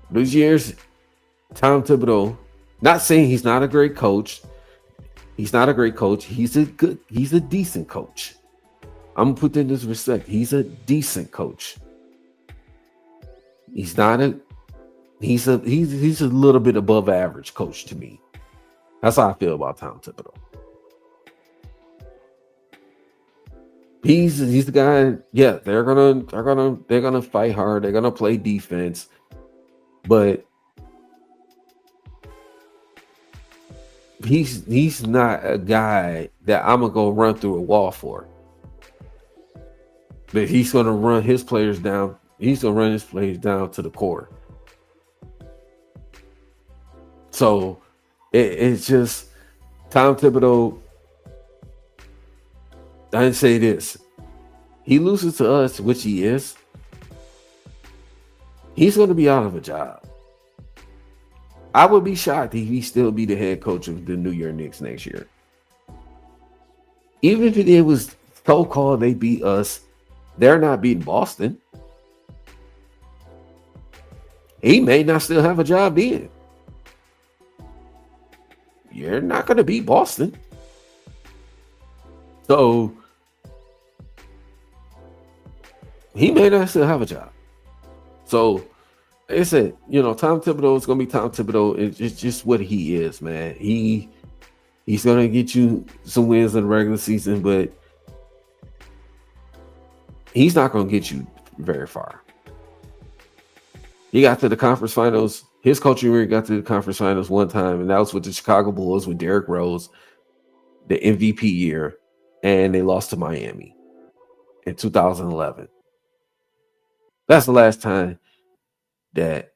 Those years, Tom Thibodeau, not saying he's not a great coach. He's not a great coach. He's a decent coach. I'm gonna put that in this respect. He's a decent coach. He's not a he's a little bit above average coach to me. That's how I feel about Tom Thibodeau. He's the guy. Yeah, they're gonna fight hard. They're gonna play defense, but he's not a guy that I'm gonna go run through a wall for. But he's gonna run his players down. He's gonna run his players down to the core. So it's just Tom Thibodeau. I didn't say this. He loses to us, which he is. He's going to be out of a job. I would be shocked if he still be the head coach of the New York Knicks next year. Even if it was so-called they beat us, they're not beating Boston. He may not still have a job then. You're not going to beat Boston. So he may not still have a job. So like I said, Tom Thibodeau is going to be Tom Thibodeau. It's just what he is, man. He's going to get you some wins in the regular season, but he's not going to get you very far. He got to the conference finals. His coaching career got to the conference finals one time, and that was with the Chicago Bulls with Derrick Rose, the MVP year, and they lost to Miami in 2011. That's the last time that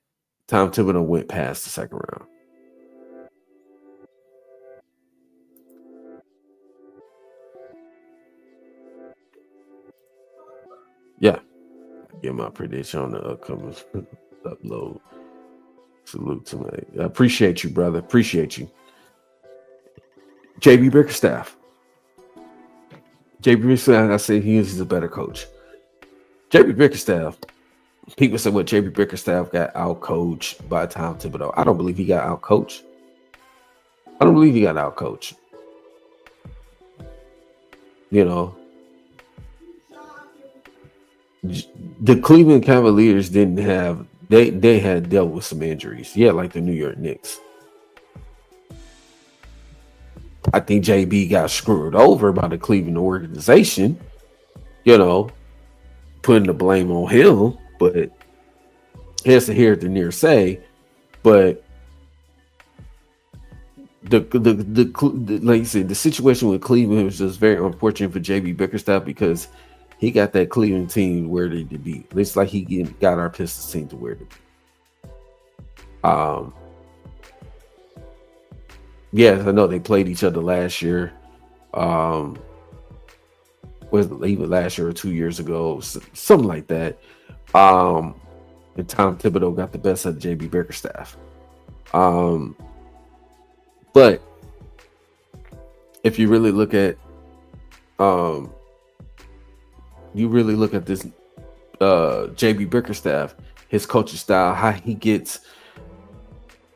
Tom Thibodeau went past the second round. Yeah. Get my prediction on the upcoming upload. Salute to me. I appreciate you, brother. Appreciate you. JB Bickerstaff. JB Bickerstaff, I say he's a better coach. JB Bickerstaff. People say, what, JB Bickerstaff got out-coached by Tom Thibodeau. I don't believe he got out-coached. I don't believe he got out-coached. The Cleveland Cavaliers didn't have, they had dealt with some injuries. Yeah, like the New York Knicks. I think JB got screwed over by the Cleveland organization, putting the blame on him, but he has to hear it the near say. But the like you said, the situation with Cleveland was just very unfortunate for JB Bickerstaff because he got that Cleveland team where they to be. It's like he got our Pistons team to where to be. Yes, I know they played each other last year. Was it even last year or 2 years ago? Something like that. And Tom Thibodeau got the best of JB Bickerstaff. But if you really look at this JB Bickerstaff, his coaching style, how he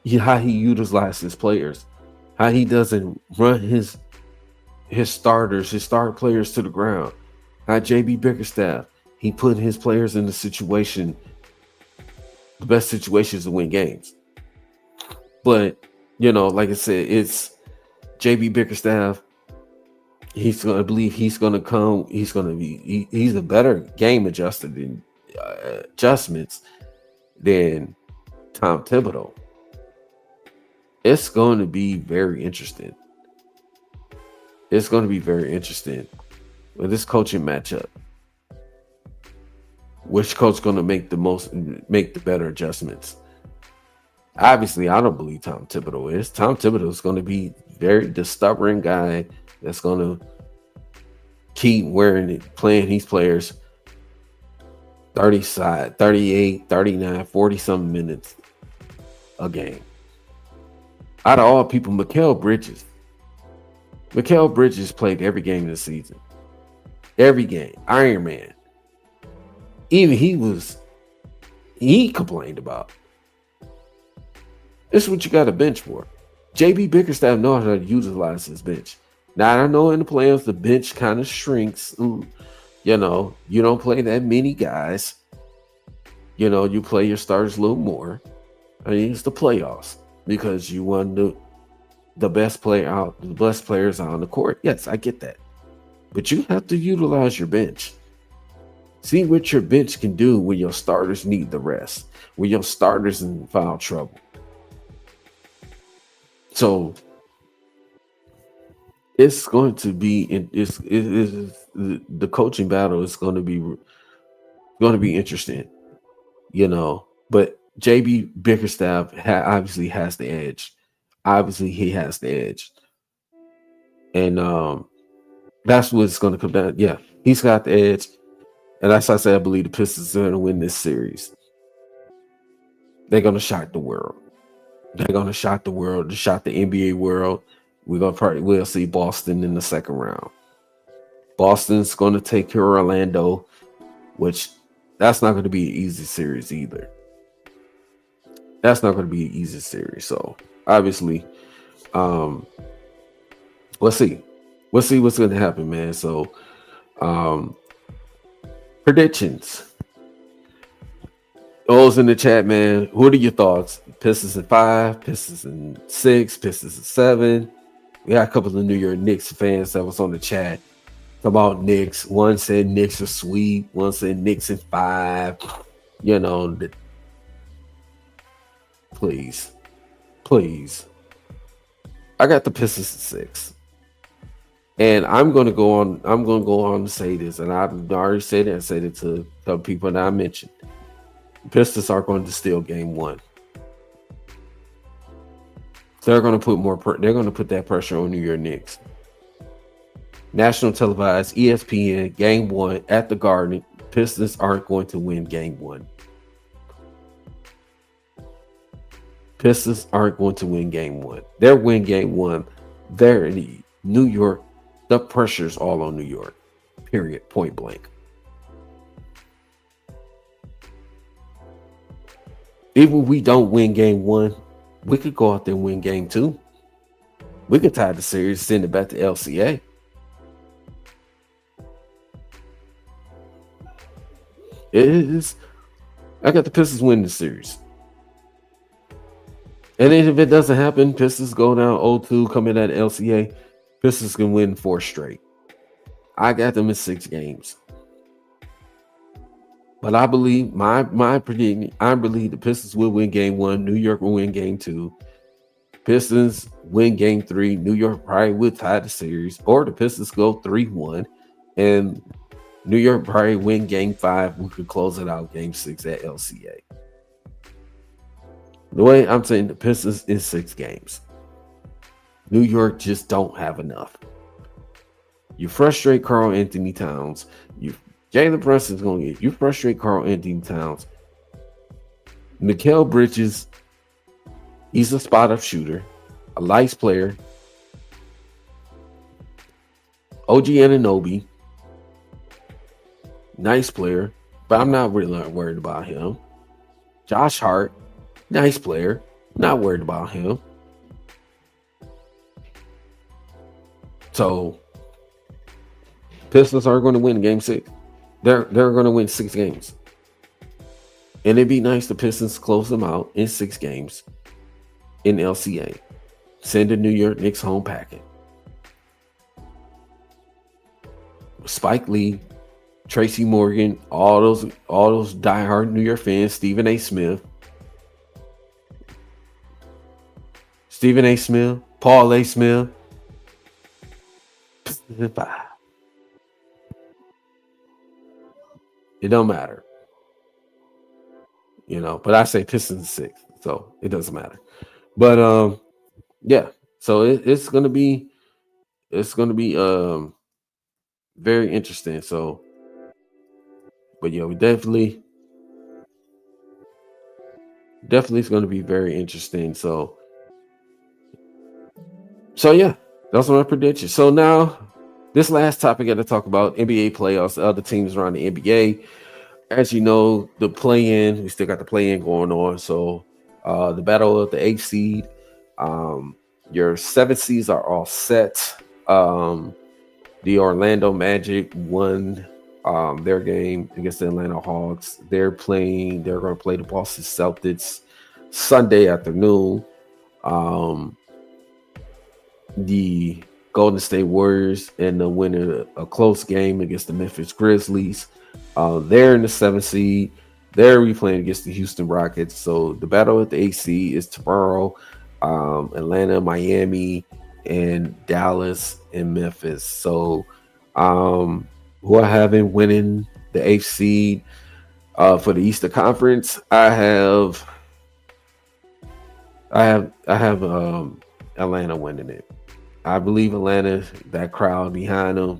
utilizes his players, how he doesn't run his starters, his star players to the ground. How JB Bickerstaff, he put his players in the best situations to win games. But, like I said, it's JB Bickerstaff. He's a better game adjusted than adjustments than Tom Thibodeau. It's going to be very interesting. It's going to be very interesting with this coaching matchup. Which coach is going to make the better adjustments? Obviously, I don't believe Tom Thibodeau is. Tom Thibodeau is going to be the stubborn guy that's going to keep playing these players 38, 39, 40 something minutes a game. Out of all people, Mikal Bridges played every game of the season. Every game. Iron Man. Even he complained about. This is what you got a bench for. JB Bickerstaff knows how to utilize his bench. Now, I know in the playoffs, the bench kind of shrinks. You don't play that many guys. you play your starters a little more. I mean, it's the playoffs because you want the best players out on the court. Yes, I get that. But you have to utilize your bench. See what your bench can do when your starters need the rest, when your starters in foul trouble. So it's going to be the coaching battle is going to be interesting, But JB Bickerstaff obviously has the edge. Obviously, he has the edge, and that's what it's going to come down. Yeah, he's got the edge, and that's why I say I believe the Pistons are going to win this series. They're going to shock the world. They're going to shock the world. To shock the NBA world. We'll see Boston in the second round. Boston's going to take care of Orlando, which that's not going to be an easy series either. That's not going to be an easy series. So obviously, we'll see. We'll see what's going to happen, man. So predictions. Those in the chat, man. What are your thoughts? Pistons in 5, Pistons in 6, Pistons in 7. We got a couple of New York Knicks fans that was on the chat about Knicks. One said Knicks are sweet. One said Knicks in 5. Please. I got the Pistons in 6. And I'm going to go on to say this, and I've already said it. I said it to the people that I mentioned. The Pistons are going to steal game 1. They're going to put that pressure on New York Knicks. National televised, ESPN, game 1 at the Garden. Pistons aren't going to win game 1. Pistons aren't going to win game 1. They'll win game 1. They're in New York. The pressure's all on New York. Period. Point blank. Even if we don't win game 1, we could go out there and win game 2. We could tie the series, send it back to LCA. I got the Pistons winning the series. And then if it doesn't happen, Pistons go down 0-2, come in at LCA. Pistons can win 4 straight. I got them in 6 games. But I believe my prediction, I believe the Pistons will win game 1. New York will win game 2. Pistons win game 3. New York probably will tie the series. Or the Pistons go 3-1. And New York probably win game 5. We could close it out game 6 at LCA. The way I'm saying the Pistons in 6 games. New York just don't have enough. You frustrate Karl Anthony Towns. Jalen Brunson's going to get you. Frustrate Karl Anthony Towns. Mikal Bridges, he's a spot-up shooter, a nice player. OG Anunoby, nice player, but I'm not really worried about him. Josh Hart, nice player, not worried about him. So, Pistons are going to win game 6. They're going to win 6 games. And it'd be nice the Pistons close them out in 6 games in LCA. Send the New York Knicks home packing. Spike Lee, Tracy Morgan, all those diehard New York fans, Stephen A. Smith, Paul A. Smith. It don't matter. But I say Pistons 6, so it doesn't matter. But yeah, so it's gonna be very interesting. So, but yeah, we definitely it's gonna be very interesting. So yeah, that's my prediction. So now, this last topic I got to talk about NBA playoffs, the other teams around the NBA. As you know, the play-in, we still got the play-in going on. So the battle of the 8th seed, your 7 seeds are all set. The Orlando Magic won their game against the Atlanta Hawks. They're going to play the Boston Celtics Sunday afternoon. Um, the Golden State Warriors and the winner a close game against the Memphis Grizzlies. They're in the 7th seed. They're replaying against the Houston Rockets. So the battle at the 8th seed is tomorrow. Atlanta, Miami, and Dallas and Memphis. So who I have in winning the 8th seed for the Eastern Conference, I have Atlanta winning it. I believe Atlanta, that crowd behind them.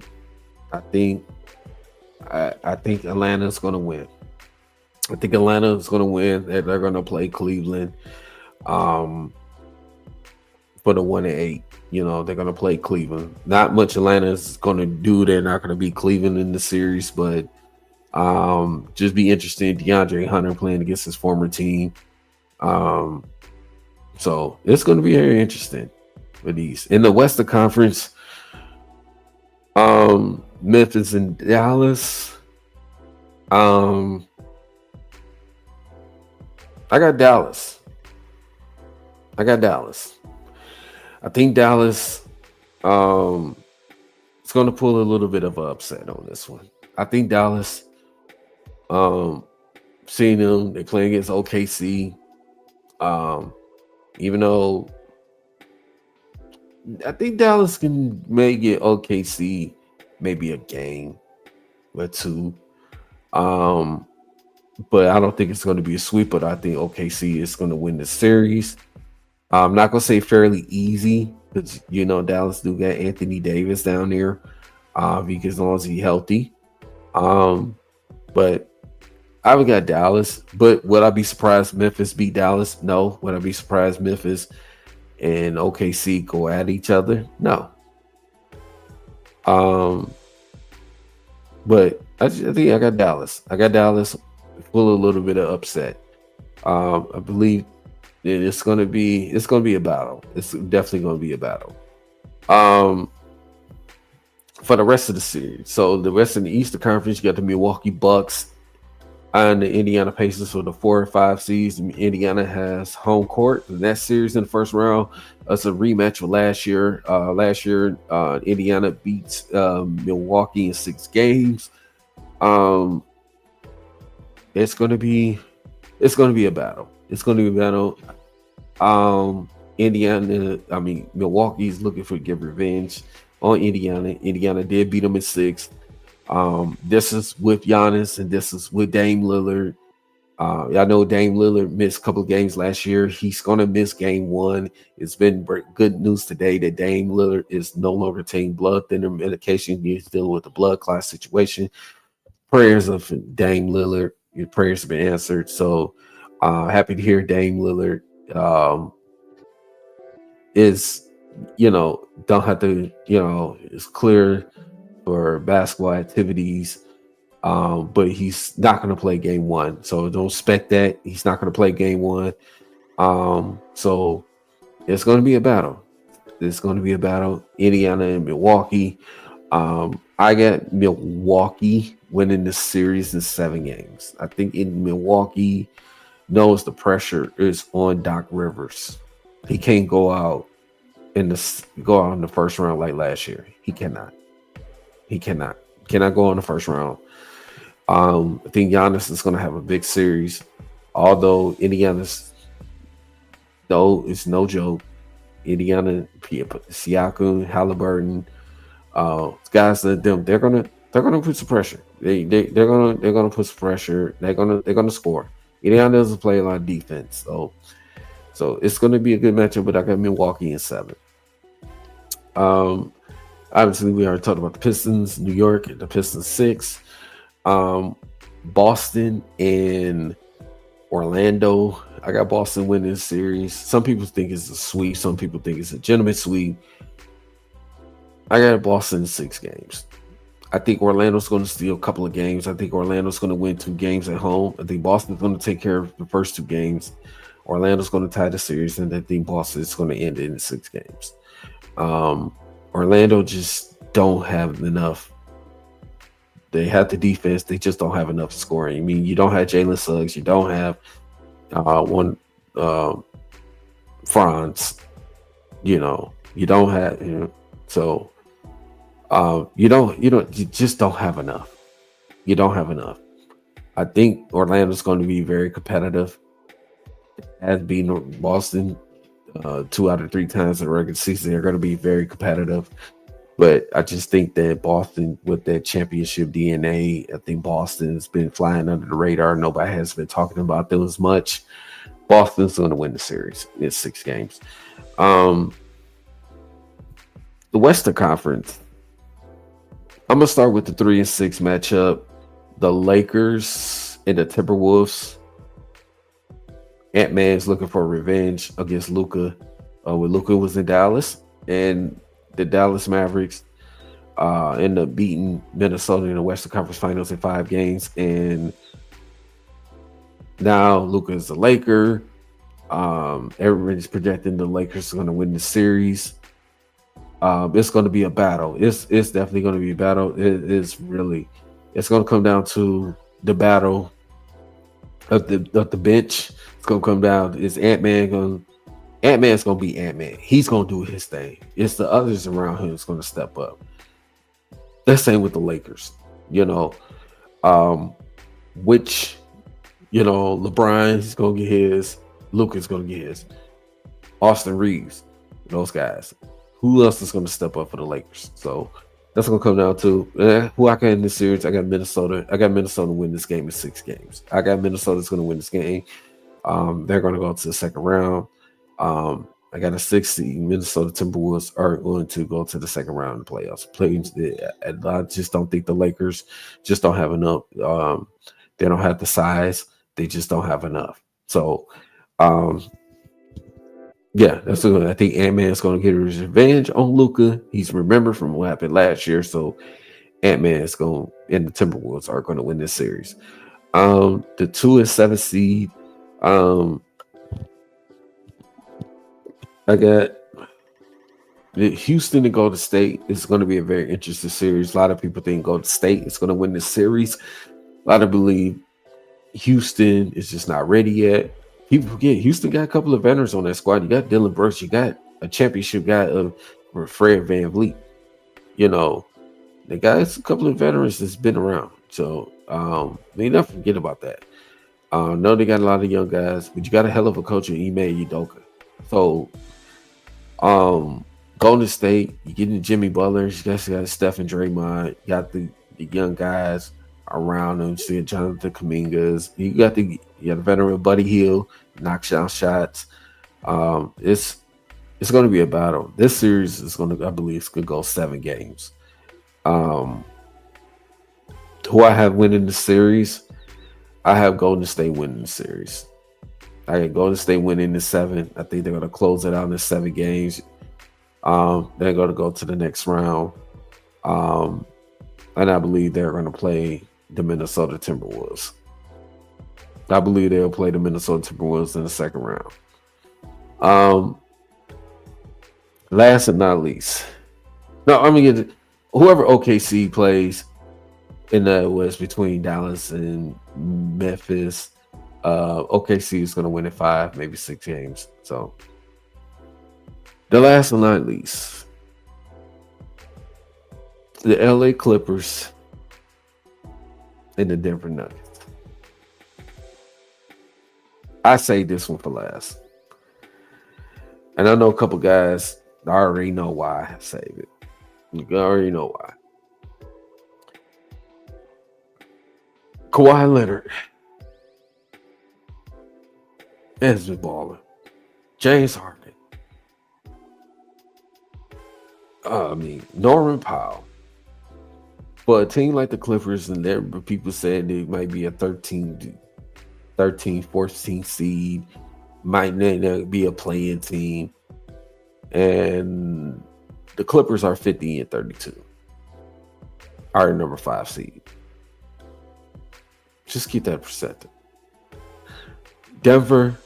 I think Atlanta's going to win. I think Atlanta is going to win. They're going to play Cleveland for the 1-8. You know, they're going to play Cleveland. Not much Atlanta is going to do. They're not going to beat Cleveland in the series, but just be interesting. DeAndre Hunter playing against his former team. So it's going to be very interesting with these. In the Western Conference, Memphis and Dallas. I got Dallas. I think Dallas is going to pull a little bit of an upset on this one. I think Dallas, seeing them, they're playing against OKC. Even though I think Dallas may get OKC maybe a game or two. But I don't think it's going to be a sweep, but I think OKC is going to win the series. I'm not going to say fairly easy because, you know, Dallas do got Anthony Davis down there because as long as he's healthy. But I would got Dallas. But would I be surprised Memphis beat Dallas? No. Would I be surprised Memphis and OKC go at each other? No. But I think I got Dallas. Full a little bit of upset. I believe that it's gonna be a battle. It's definitely gonna be a battle. For the rest of the series. So the rest of the Eastern Conference, you got the Milwaukee Bucks and the Indiana Pacers for the 4 and 5 seeds. Indiana has home court in that series in the first round. It's a rematch with last year. Indiana beats Milwaukee in 6 games. It's going to be a battle. Milwaukee's looking to get revenge on Indiana. Indiana did beat them in 6. This is with Giannis and this is with Dame Lillard. Y'all know Dame Lillard missed a couple of games last year. He's going to miss game 1. It's been good news today that Dame Lillard is no longer taking blood thinner medication. He's dealing with the blood clot situation. Prayers of Dame Lillard. Your prayers have been answered. So happy to hear Dame Lillard is, don't have to, is clear for basketball activities. But he's not going to play game 1. So don't expect that. He's not going to play game 1. So it's going to be a battle. Indiana and Milwaukee. I got Milwaukee winning this series in 7 games. I think in Milwaukee knows the pressure is on Doc Rivers. He can't go out in the first round like last year. He cannot go in the first round. I think Giannis is going to have a big series, although Indiana's it's no joke. Indiana, Siakam, Halliburton, guys like them, they're gonna put some pressure. They're gonna put some pressure. They're gonna score. Indiana doesn't play a lot of defense, so it's gonna be a good matchup. But I got Milwaukee in 7. Obviously, we already talked about the Pistons, New York, the Pistons 6. Boston and Orlando. I got Boston winning this series. Some people think it's a sweep. Some people think it's a gentleman sweep. I got Boston in 6 games. I think Orlando's going to steal a couple of games. I think Orlando's going to win 2 games at home. I think Boston's going to take care of the first 2 games. Orlando's going to tie the series, and I think Boston is going to end it in 6 games. Orlando just don't have enough They have the defense. They just don't have enough scoring. I mean, you don't have Jalen Suggs. You don't have one Franz. You don't have so you just don't have enough. You don't have enough. I think Orlando's going to be very competitive. Has been Boston 2 out of 3 times in the regular season. They're going to be very competitive. But I just think that Boston, with that championship DNA, I think Boston's been flying under the radar. Nobody has been talking about them as much. Boston's going to win the series in 6 games. The Western Conference. I'm going to start with the 3-6 matchup. The Lakers and the Timberwolves. Ant-Man's looking for revenge against Luka. When Luka was in Dallas, and the Dallas Mavericks end up beating Minnesota in the Western Conference Finals in 5 games. And now Luka is a Laker. Everybody's projecting the Lakers are going to win the series. It's going to be a battle. It's definitely going to be a battle. It's going to come down to the battle of the bench. It's going to come down. Is Ant-Man's going to be Ant-Man. He's going to do his thing. It's the others around him that's going to step up. The same with the Lakers. LeBron, he's going to get his. Luka's going to get his. Austin Reeves, those guys. Who else is going to step up for the Lakers? So that's going to come down to who I got in this series. I got Minnesota. I got Minnesota to win this game in 6 games. I got Minnesota's going to win this game. They're going to go to the second round. I got a 6 seed. Minnesota Timberwolves are going to go to the second round in the playoffs. I just don't think the Lakers just don't have enough. They don't have the size. They just don't have enough. So, that's what I think. Ant-Man's going to get his revenge on Luka. He's remembered from what happened last year. So, Ant-Man is going, and the Timberwolves are going to win this series. The 2 and 7 seed. I got Houston and Golden State. It's going to be a very interesting series. A lot of people think Golden State is going to win this series. A lot of believe Houston is just not ready yet. People forget Houston got a couple of veterans on that squad. You got Dylan Brooks. You got a championship guy of Fred VanVleet. They got a couple of veterans that's been around. So they never forget about that. No, they got a lot of young guys, but you got a hell of a coach in Ime Udoka. So Golden State, you getting Jimmy Butler, you guys got Steph and Draymond, you got the young guys around them. You see Jonathan Kumingas, you got the veteran Buddy Hield, knocks down shots. It's going to be a battle. This series is going to, I believe, it's going to go 7 games. Who I have winning the series? I have Golden State winning the series. I got Golden State winning the 7. I think they're going to close it out in the 7 games. They're going to go to the next round. And I believe they're going to play the Minnesota Timberwolves. I believe they'll play the Minnesota Timberwolves in the second round. Last but not least. No, I'm going to get whoever OKC plays in the West between Dallas and Memphis. OKC is going to win in 5, maybe 6 games. So the last but not least, the LA Clippers and the Denver Nuggets. I say this one for last. And I know a couple guys, I already know why I save it. You already know why. Kawhi Leonard has been balling. James Harden. Norman Powell. For a team like the Clippers, and there people said they might be a 13, 14 seed, might not be a play-in team. And the Clippers are 50 and 32. Are number 5 seed. Just keep that perspective. Denver,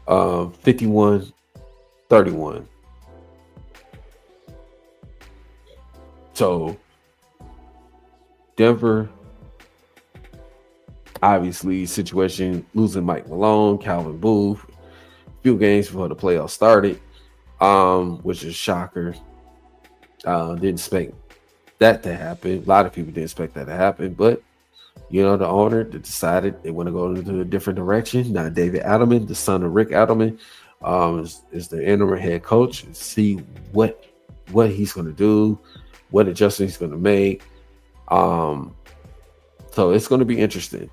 51-31. So Denver, obviously, situation losing Mike Malone, Calvin Booth, few games before the playoffs started, which is a shocker. Didn't expect that to happen. A lot of people didn't expect that to happen, but the owner decided they want to go into a different direction. Now, David Adelman, the son of Rick Adelman, is the interim head coach. And see what he's going to do, what adjustments he's going to make. So it's going to be interesting.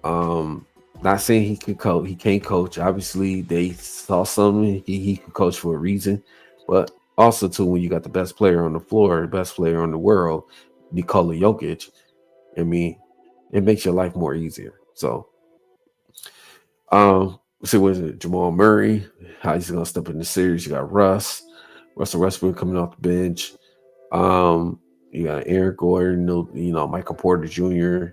Not saying he can coach, he can't coach. Obviously, they saw something he could coach for a reason, but also too, when you got the best player on the floor, the best player in the world, Nikola Jokic, I mean, it makes your life more easier. So, so was it Jamal Murray? How he's gonna step in the series? You got Russell Westbrook coming off the bench. You got Aaron Gordon, Michael Porter Jr.,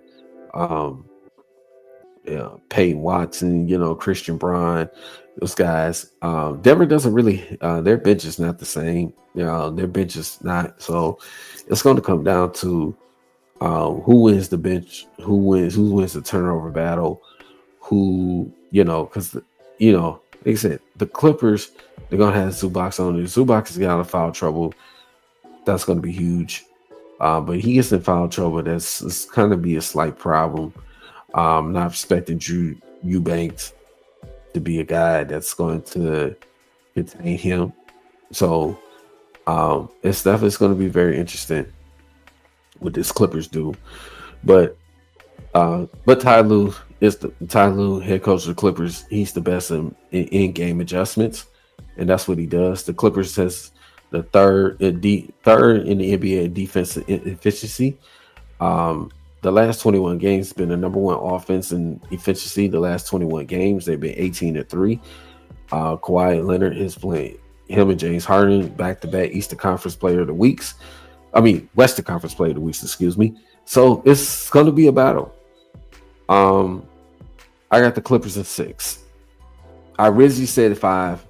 Peyton Watson, Christian Braun, those guys. Denver doesn't really, their bench is not the same. Their bench is not. So it's going to come down to who wins the bench, who wins the turnover battle, because like I said, the Clippers, they're going to have Zubac on there. Zubac has got out of foul trouble. That's going to be huge. But he gets in foul trouble. It's kind of be a slight problem. Not expecting Drew Eubanks to be a guy that's going to contain him. So it's definitely going to be very interesting what this Clippers do. But Ty Lue, head coach of the Clippers. He's the best in game adjustments, and that's what he does. The Clippers has the third in the NBA defensive efficiency. The last 21 games been the number one offense in efficiency. The last 21 games, they've been 18-3. Kawhi Leonard is playing him and James Harden back-to-back Eastern Conference Player of the Weeks. Western Conference Player of the Weeks, excuse me. So it's going to be a battle. I got the Clippers at 6. I originally said 5,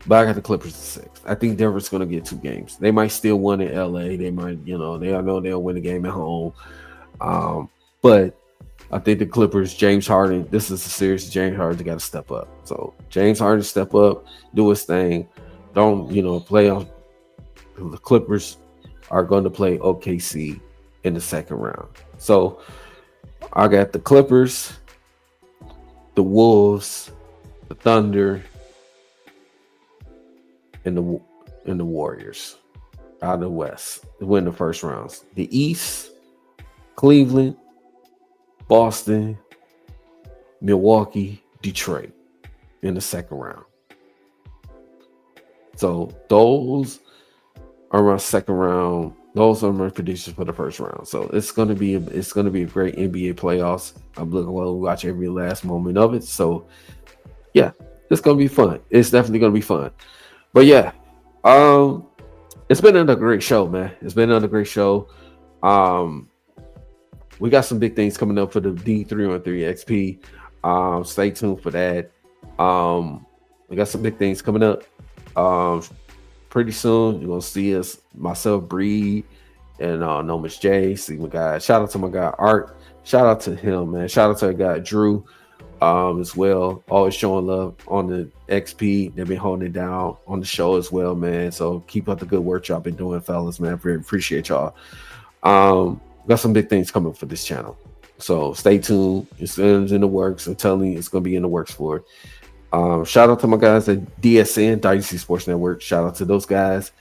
but I got the Clippers at 6. I think Denver's going to get 2 games. They might still win in LA. They might, I know they'll win a game at home. But I think the Clippers, James Harden, this is a series. James Harden got to step up. So James Harden step up, do his thing. Don't, play on. The Clippers are going to play OKC in the second round. So I got the Clippers, the Wolves, the Thunder, and the Warriors out of the West to win the first rounds. The East, Cleveland, Boston, Milwaukee, Detroit in the second round. So those are my second round. Those are my predictions for the first round. So it's gonna be a great NBA playoffs. I'm looking forward to watch every last moment of it. So yeah, it's gonna be fun. It's definitely gonna be fun. But yeah, it's been another great show, man. It's been another great show. We got some big things coming up for the D313XP. Stay tuned for that. We got some big things coming up. Pretty soon you're gonna see us, myself, Breed, and No Miss J. See my guy. Shout out to my guy Art. Shout out to him, man. Shout out to our guy Drew, as well. Always showing love on the XP. They've been holding it down on the show as well, man. So keep up the good work y'all been doing, fellas, man. Very appreciate y'all. Got some big things coming for this channel. So stay tuned. It's in the works. I'm telling you, it's gonna be in the works for it. Shout out to my guys at DSN, Dynasty Sports Network. Shout out to those guys.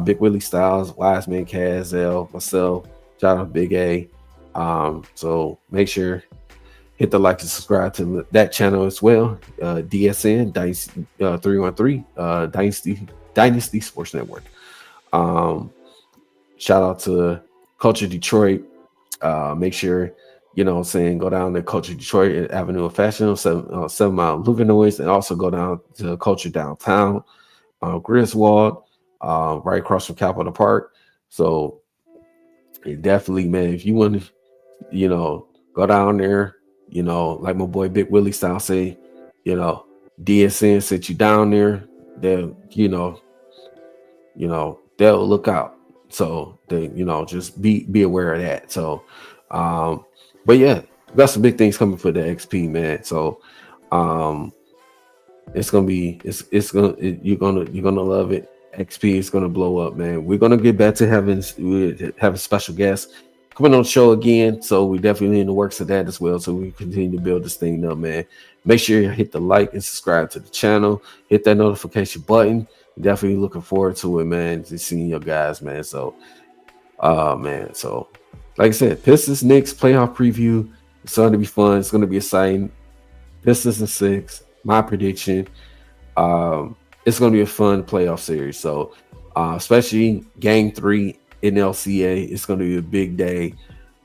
Big Willie Styles, Wiseman, Kaz, myself. Shout out to Big A. So make sure hit the like and subscribe to that channel as well. DSN, Dynasty 313, Dynasty Sports Network. Shout out to Culture Detroit. Make sure, go down to Culture Detroit at Avenue of Fashion, 7 Mile Luminois, and also go down to Culture Downtown, Griswold, right across from Capitol Park. So definitely, man, if you want to, go down there, like my boy Big Willie Style say, DSN sent you down there, they'll look out. So they, just be aware of that. So But yeah, we got some big things coming for the XP, man. So um, it's gonna be you're gonna love it. XP is gonna blow up, man. We're gonna get back to we have a special guest coming on the show again. So we definitely in the works of that as well. So we continue to build this thing up, man. Make sure you hit the like and subscribe to the channel. Hit that notification button. Definitely looking forward to it, man. To seeing your guys, man. So man. So like I said, Pistons Knicks playoff preview. It's going to be fun. It's going to be exciting. Pistons in 6. My prediction. It's going to be a fun playoff series. So, especially Game 3 in LCA, it's going to be a big day.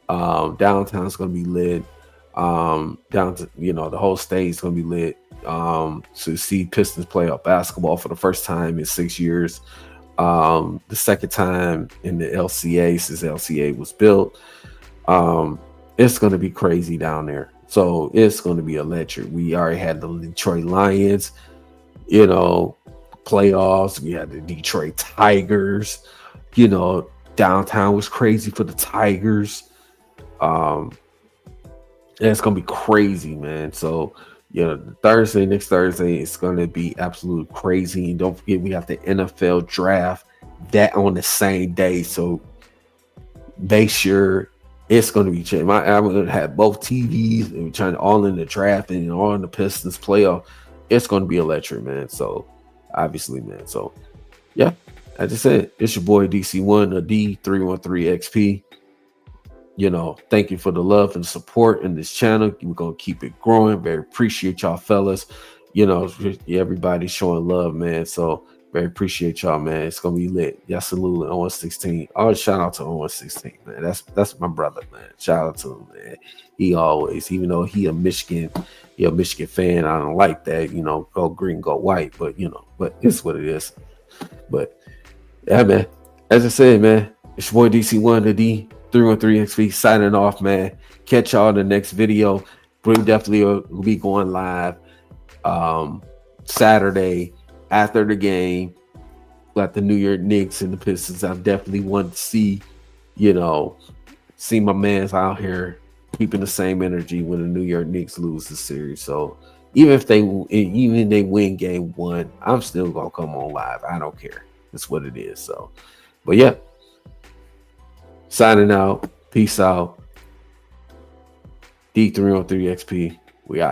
Downtown is going to be lit. Down to the whole state is going to be lit. To see Pistons play off basketball for the first time in 6 years. The second time in the LCA since LCA was built. It's going to be crazy down there. So it's going to be electric. We already had the Detroit Lions, playoffs. We had the Detroit Tigers. Downtown was crazy for the Tigers. And it's going to be crazy, man. So, next Thursday, it's going to be absolute crazy. And don't forget, we have the NFL draft that on the same day. So make sure it's going to be changed. I'm going to have both TVs and we're trying to all in the draft and all in the Pistons playoff. It's going to be electric, man. So obviously, man. So yeah, as I said, it's your boy DC1, the D313XP. Thank you for the love and support in this channel. We're going to keep it growing. Very appreciate y'all fellas. Everybody showing love, man. So very appreciate y'all, man. It's gonna be lit. Yes, salute on 116. Oh, shout out to 116, man. That's my brother, man. Shout out to him, man. He always, even though he a Michigan fan, I don't like that. Go green, go white, but but it's what it is. But yeah, man. As I said, man, it's your boy DC1, the D313XP signing off, man. Catch y'all in the next video. We definitely will be going live Saturday after the game. Like the New York Knicks and the Pistons. I definitely want to see my mans out here keeping the same energy when the New York Knicks lose the series. So even if they win game 1, I'm still gonna come on live. I don't care. That's what it is. So, but yeah, signing out. Peace out. D313XP. We out.